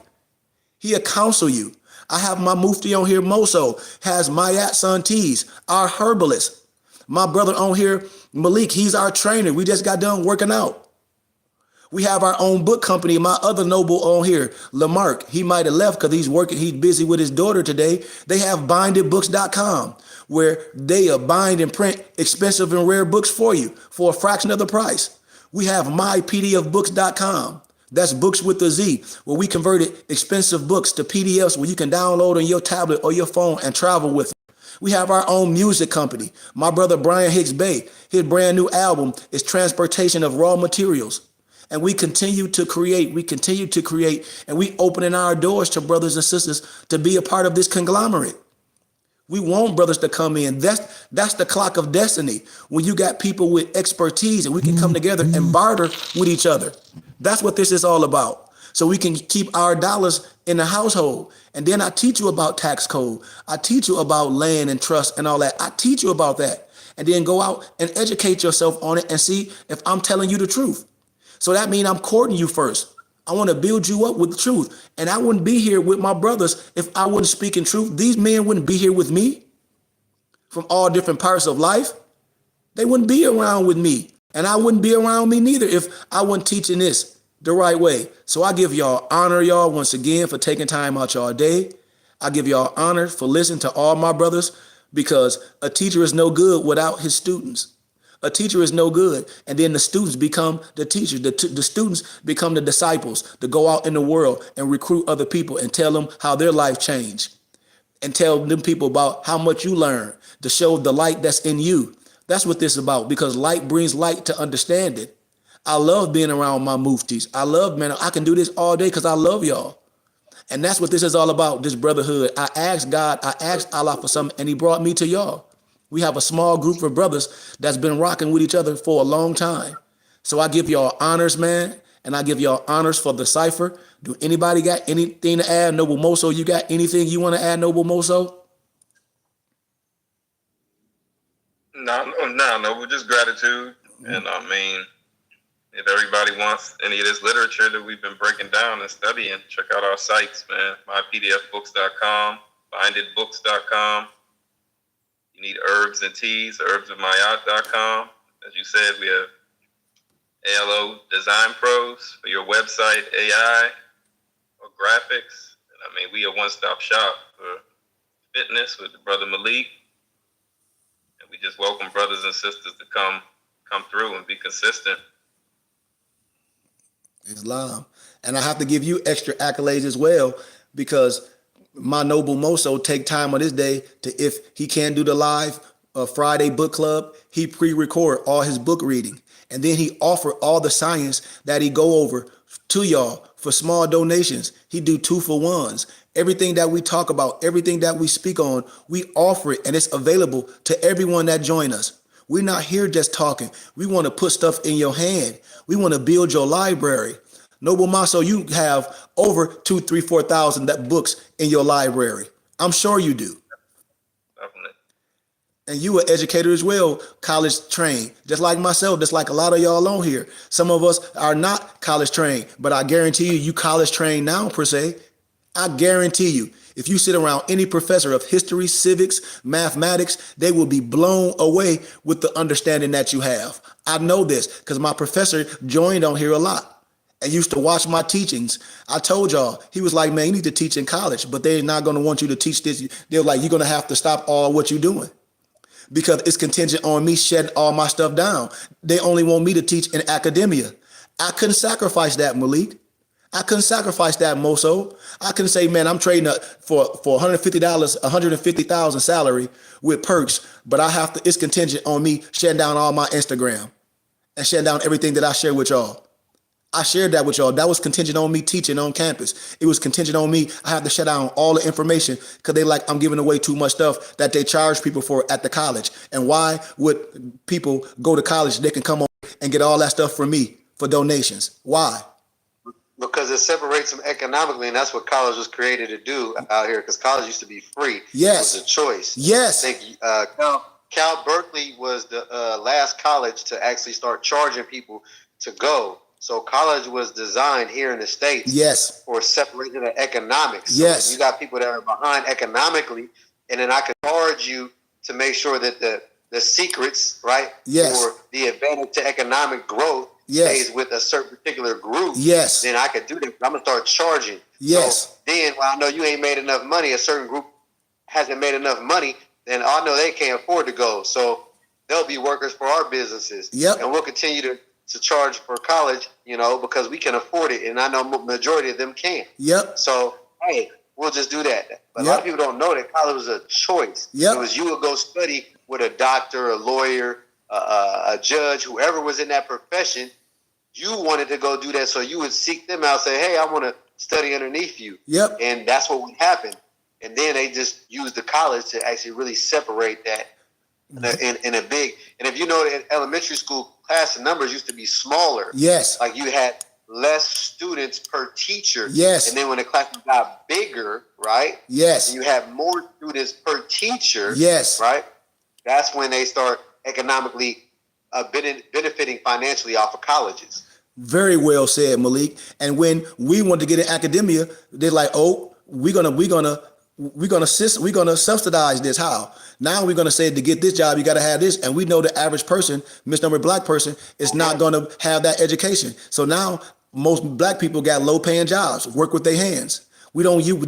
He'll counsel you. I have my Mufti on here, Moso, has Mayat Santees, our herbalist. My brother on here, Malik, he's our trainer. We just got done working out. We have our own book company. My other noble on here, Lamarck, he might have left because he's busy with his daughter today. They have bindedbooks.com where they bind and print expensive and rare books for you for a fraction of the price. We have mypdfbooks.com. That's books with a Z, where we converted expensive books to PDFs where you can download on your tablet or your phone and travel with them. We have our own music company. My brother Brian Hicks Bey, his brand new album is Transportation of Raw Materials. And we continue to create, and we opening our doors to brothers and sisters to be a part of this conglomerate. We want brothers to come in. That's the clock of destiny. When you got people with expertise and we can come together and barter with each other. That's what this is all about. So we can keep our dollars in the household. And then I teach you about tax code. I teach you about land and trust and all that. I teach you about that. And then go out and educate yourself on it and see if I'm telling you the truth. So that means I'm courting you first. I want to build you up with the truth. And I wouldn't be here with my brothers if I wouldn't speak in truth. These men wouldn't be here with me from all different parts of life. They wouldn't be around with me. And I wouldn't be around me neither if I wasn't teaching this the right way. So I give y'all honor, y'all, once again, for taking time out y'all day. I give y'all honor for listening to all my brothers, because a teacher is no good without his students. A teacher is no good, and then the students become the teachers. The students become the disciples to go out in the world and recruit other people and tell them how their life changed, and tell them people about how much you learn, to show the light that's in you. That's what this is about, because light brings light to understanding. I love being around my muftis. I love, man, I can do this all day because I love y'all. And that's what this is all about, this brotherhood. I asked God, I asked Allah for something, and he brought me to y'all. We have a small group of brothers that's been rocking with each other for a long time. So I give y'all honors, man, and I give y'all honors for the cipher. Do anybody got anything to add? Noble Moso, you got anything you want to add, Noble Moso? No, just gratitude. And I mean, if everybody wants any of this literature that we've been breaking down and studying, check out our sites, man. mypdfbooks.com, finditbooks.com. You need herbs and teas, herbsofmayat.com. As you said, we have ALO Design Pros for your website, AI, or graphics. And I mean, we are one-stop shop for fitness with the brother Malik. And we just welcome brothers and sisters to come through and be consistent. Islam. And I have to give you extra accolades as well, because my Noble Moso take time on this day to, if he can't do the live Friday book club, he pre-record all his book reading. And then he offer all the science that he go over to y'all for small donations. He do 2-for-1s. Everything that we talk about, everything that we speak on, we offer it, and it's available to everyone that join us. We're not here just talking. We want to put stuff in your hand. We want to build your library. Noble Moso, you have over 2,000, 3,000, 4,000 that books in your library. I'm sure you do. Definitely. And you an educator as well, college trained, just like myself, just like a lot of y'all on here. Some of us are not college trained, but I guarantee you college trained now, per se. I guarantee you, if you sit around any professor of history, civics, mathematics, they will be blown away with the understanding that you have. I know this because my professor joined on here a lot and used to watch my teachings. I told y'all, he was like, man, you need to teach in college, but they're not going to want you to teach this. They're like, you're going to have to stop all what you're doing, because it's contingent on me shedding all my stuff down. They only want me to teach in academia. I couldn't sacrifice that, Malik. I couldn't sacrifice that, Moso. I couldn't say, man, I'm trading for $150, $150,000 salary with perks, but I have to. It's contingent on me shutting down all my Instagram and shutting down everything that I share with y'all. I shared that with y'all. That was contingent on me teaching on campus. It was contingent on me. I have to shut down all the information because they like I'm giving away too much stuff that they charge people for at the college. And why would people go to college? They can come on and get all that stuff from me for donations. Why? Because it separates them economically, and that's what college was created to do out here. Because college used to be free. Yes. It was a choice. Yes. I think Cal Berkeley was the last college to actually start charging people to go. So college was designed here in the States. Yes. For separating the economics. Yes. So you got people that are behind economically, and then I can charge you to make sure that the secrets, right? Yes. For the advantage to economic growth. Yes. Stays with a certain particular group, yes, then I could do that. I'm gonna start charging. Yes. So then, when I know you ain't made enough money, a certain group hasn't made enough money, then I know they can't afford to go. So they'll be workers for our businesses. Yep. And we'll continue to charge for college, because we can afford it, and I know majority of them can't. Yep. So hey, we'll just do that. But a lot of people don't know that college was a choice. Yep. It was you would go study with a doctor, a lawyer, a judge, whoever was in that profession. You wanted to go do that, so you would seek them out, say, hey, I want to study underneath you. Yep. And that's what would happen. And then they just used the college to actually really separate that in a big. And if you know, in elementary school, class numbers used to be smaller. Yes. Like you had less students per teacher. Yes. And then when the class got bigger, right? Yes. And you have more students per teacher. Yes. Right? That's when they start economically benefiting financially off of colleges. Very well said, Malik. And when we want to get in academia, they're like, "Oh, we're gonna subsidize this." How? Now we're gonna say to get this job, you got to have this, and we know the average person, misnomer black person, is not gonna have that education. So now most black people got low-paying jobs, work with their hands. They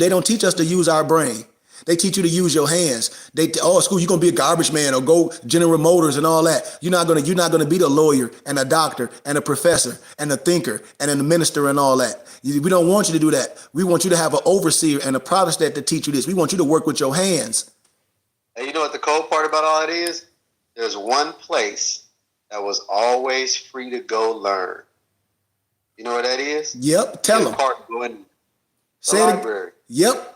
don't teach us to use our brain. They teach you to use your hands. School, you're gonna be a garbage man or go General Motors and all that. You're not gonna be the lawyer and a doctor and a professor and a thinker and a minister and all that. We don't want you to do that. We want you to have an overseer and a Protestant to teach you this. We want you to work with your hands. And you know what the cold part about all that is? There's one place that was always free to go learn. You know what that is? Yep, tell them. Say it. Library. Yep.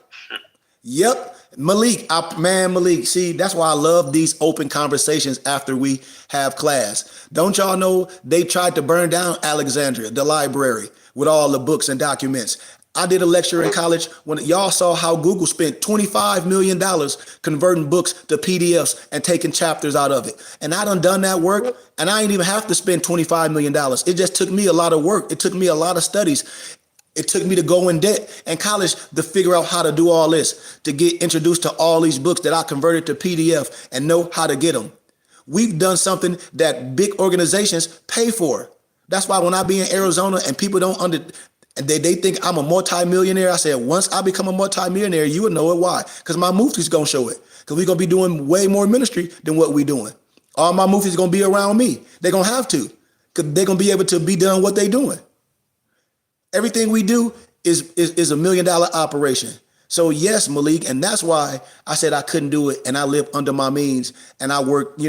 Malik, see, that's why I love these open conversations after we have class. Don't y'all know they tried to burn down Alexandria, the library, with all the books and documents. I did a lecture in college when y'all saw how Google spent $25 million converting books to PDFs and taking chapters out of it. And I done that work, and I ain't even have to spend $25 million. It just took me a lot of work. It took me a lot of studies. It took me to go in debt in college to figure out how to do all this, to get introduced to all these books that I converted to PDF and know how to get them. We've done something that big organizations pay for. That's why when I be in Arizona and people they think I'm a multi-millionaire, I said, once I become a multi-millionaire, you will know it. Why? Because my mufti's going to show it. Because we're going to be doing way more ministry than what we're doing. All my mufti's going to be around me. They're going to have to. Because they're going to be able to be done what they're doing. Everything we do is $1 million operation. So yes, Malik, and that's why I said I couldn't do it, and I live under my means, and I work,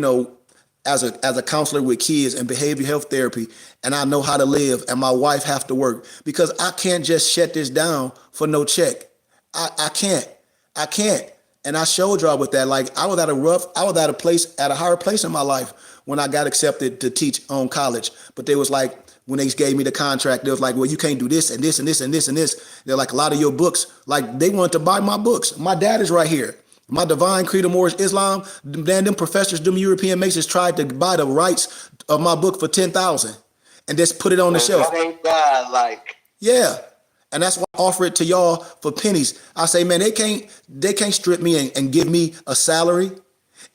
as a counselor with kids and behavioral health therapy, and I know how to live, and my wife have to work because I can't just shut this down for no check. I can't, and I showed y'all with that. Like I was at a higher place in my life when I got accepted to teach on college, but they was like. When they gave me the contract, they was like, well, you can't do this and this and this and this and this. They're like, a lot of your books, like they wanted to buy my books. My dad is right here. My Divine Creed of Moorish Islam, them professors, them European Masons tried to buy the rights of my book for $10,000 and just put it on the shelf. Yeah. And that's why I offer it to y'all for pennies. I say, man, they can't strip me and give me a salary.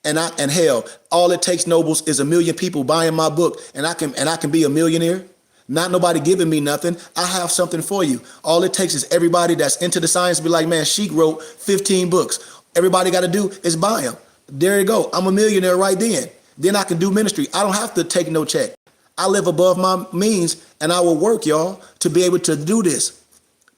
And hell, all it takes, Nobles, is 1 million people buying my book and I can be a millionaire. Not nobody giving me nothing. I have something for you. All it takes is everybody that's into the science be like, man, Sheik wrote 15 books. Everybody got to do is buy them. There you go. I'm a millionaire right then. Then I can do ministry. I don't have to take no check. I live above my means and I will work, y'all, to be able to do this,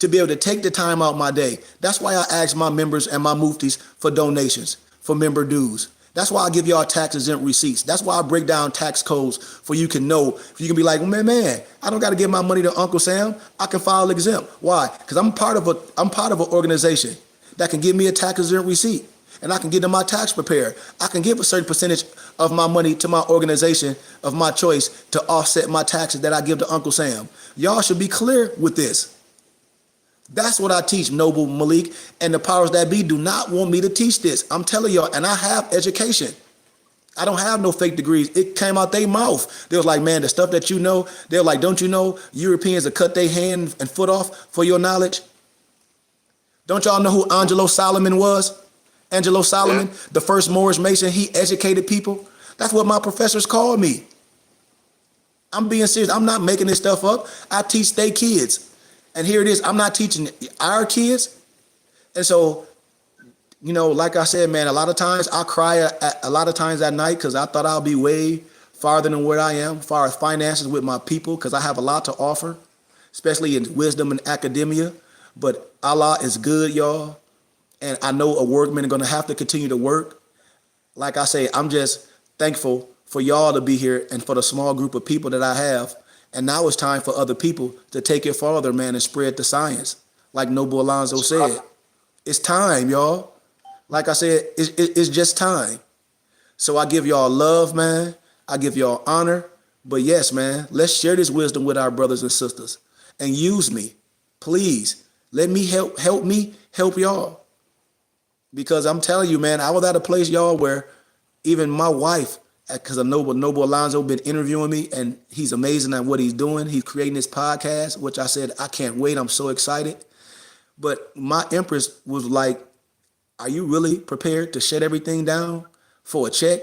to be able to take the time out my day. That's why I ask my members and my muftis for donations, for member dues. That's why I give y'all tax exempt receipts. That's why I break down tax codes for you can know. You can be like, man, I don't got to give my money to Uncle Sam. I can file exempt. Why? Because I'm part of an organization that can give me a tax exempt receipt, and I can get to my tax preparer. I can give a certain percentage of my money to my organization of my choice to offset my taxes that I give to Uncle Sam. Y'all should be clear with this. That's what I teach, Noble Malik, and the powers that be do not want me to teach this. I'm telling y'all, and I have education. I don't have no fake degrees. It came out their mouth. They was like, man, the stuff that you know, they're like, don't you know Europeans will cut their hand and foot off for your knowledge? Don't y'all know who Angelo Solomon was? Angelo Solomon, the first Moorish Mason, he educated people. That's what my professors called me. I'm being serious. I'm not making this stuff up. I teach their kids. And here it is. I'm not teaching our kids. And so, like I said, man, a lot of times I cry a lot of times at night because I thought I'll be way farther than where I am as far as finances with my people because I have a lot to offer, especially in wisdom and academia. But Allah is good, y'all. And I know a workman is going to have to continue to work. Like I say, I'm just thankful for y'all to be here and for the small group of people that I have. And now it's time for other people to take it farther, man, and spread the science. Like Noble Alonzo said, it's time, y'all. Like I said, it's just time. So I give y'all love, man. I give y'all honor. But yes, man, let's share this wisdom with our brothers and sisters and use me. Please let me help y'all. Because I'm telling you, man, I was at a place, y'all, where even my wife, because Noble Alonzo been interviewing me, and he's amazing at what he's doing. He's creating this podcast, which I said, I can't wait. I'm so excited. But my empress was like, are you really prepared to shut everything down for a check?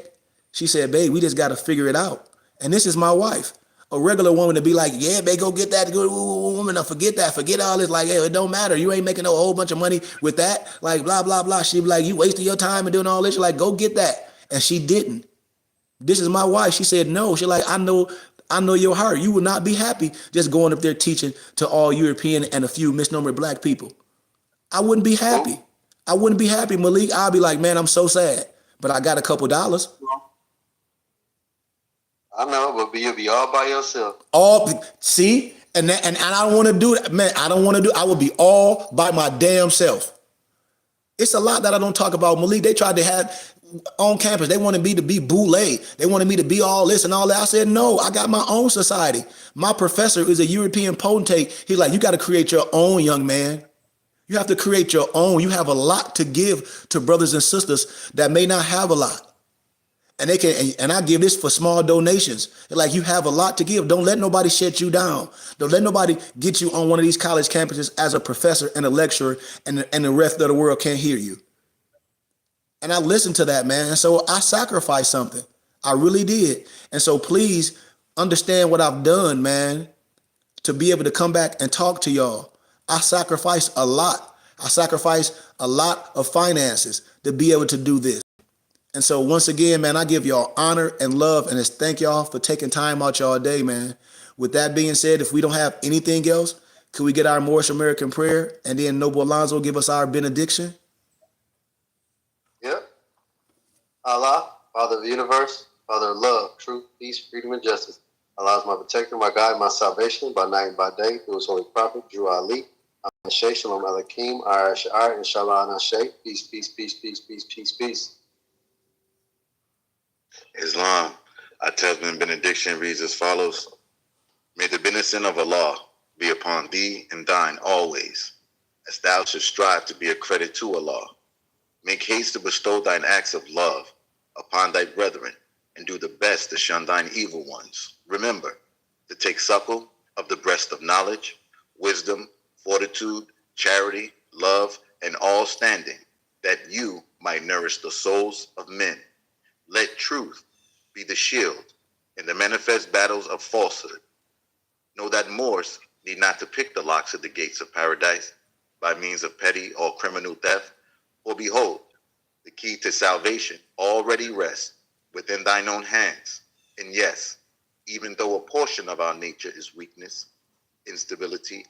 She said, babe, we just got to figure it out. And this is my wife. a regular woman to be like, yeah, babe, go get that good woman. Forget that. Forget all this. Like, hey, it don't matter. You ain't making no whole bunch of money with that. Like, blah, blah, blah. She'd be like, you wasting your time and doing all this. You're like, go get that. And she didn't. This is my wife. She said no. She's like, I know your heart. You would not be happy just going up there teaching to all European and a few misnomer black people. I wouldn't be happy. I wouldn't be happy, Malik. I'd be like, man, I'm so sad. But I got a couple dollars. I know, but you'll be all by yourself. See? And I don't want to do that. Man, I don't want to do. I will be all by my damn self. It's a lot that I don't talk about, Malik. They tried to have on campus. They wanted me to be boule. They wanted me to be all this and all that. I said, no, I got my own society. My professor is a European potentate. He's like, you got to create your own, young man. You have to create your own. You have a lot to give to brothers and sisters that may not have a lot. And they can, and I give this for small donations. Like, you have a lot to give. Don't let nobody shut you down. Don't let nobody get you on one of these college campuses as a professor and a lecturer, and the rest of the world can't hear you. And I listened to that, man. And so I sacrificed something. I really did. And so please understand what I've done, man, to be able to come back and talk to y'all. I sacrificed a lot. I sacrificed a lot of finances to be able to do this. And so once again, man, I give y'all honor and love, and just thank y'all for taking time out y'all day, man. With that being said, if we don't have anything else, could we get our Moorish American prayer, and then Noble Alonzo give us our benediction? Yep. Allah, Father of the universe, Father of love, truth, peace, freedom, and justice. Allah is my protector, my guide, my salvation, by night and by day, through his holy prophet, Drew Ali. Ashay, Shalom Aleichem, Ar, Inshallah, and Ashay. Peace, peace, peace, peace, peace, peace, peace. Islam, our Testament benediction reads as follows. May the benediction of Allah be upon thee and thine always, as thou shouldst strive to be a credit to Allah. Make haste to bestow thine acts of love upon thy brethren, and do the best to shun thine evil ones. Remember to take suckle of the breast of knowledge, wisdom, fortitude, charity, love, and all standing, that you might nourish the souls of men. Let truth be the shield in the manifest battles of falsehood. Know that Moors need not to pick the locks of the gates of paradise by means of petty or criminal theft, for behold, the key to salvation already rests within thine own hands. And yes, even though a portion of our nature is weakness, instability,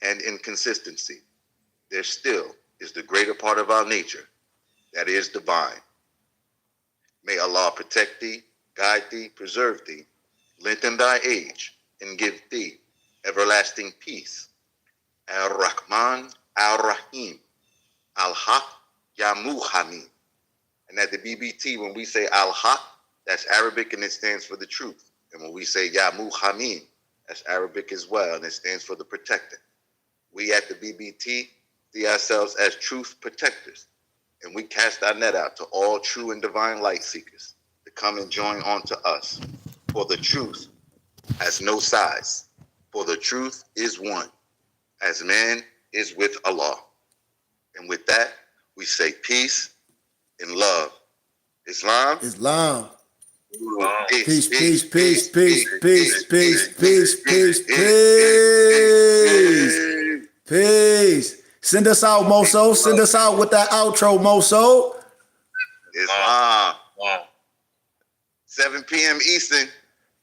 and inconsistency, there still is the greater part of our nature that is divine. May Allah protect thee, guide thee, preserve thee, lengthen thy age, and give thee everlasting peace. Ar-Rahman, Ar-Rahim, Al-Haq, Ya Muhammad. And at the BBT, when we say Al-Haq, that's Arabic and it stands for the truth. And when we say Ya Muhammad, that's Arabic as well, and it stands for the protector. We at the BBT see ourselves as truth protectors. And we cast our net out to all true and divine light seekers to come and join on to us. For the truth has no size. For the truth is one, as man is with Allah. And with that, we say peace and love. Islam. Islam. Wow. Peace, peace, peace, peace, peace, peace, peace, peace, peace, peace. Send us out, Moso. Send us out with that outro, Moso. Islam. Wow. 7 p.m. Eastern.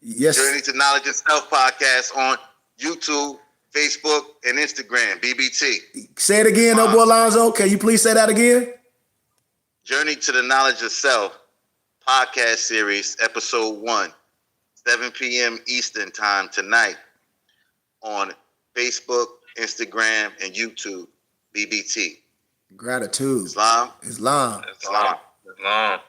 Yes. Journey to Knowledge and Self podcast on YouTube, Facebook, and Instagram, BBT. Say it again, Noble Alonzo. Can you please say that again? Journey to the Knowledge of Self podcast series, episode 1, 7 p.m. Eastern time tonight on Facebook, Instagram, and YouTube, BBT. Gratitude. Islam. Islam. Islam. Islam.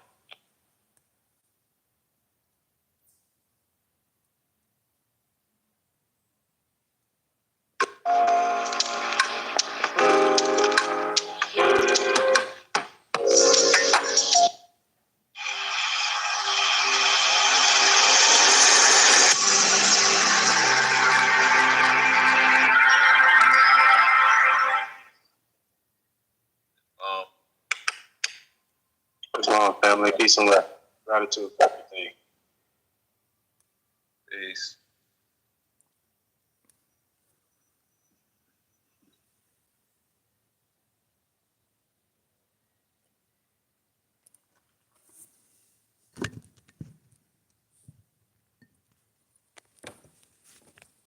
Islam, family, peace and love. Gratitude for everything. Peace.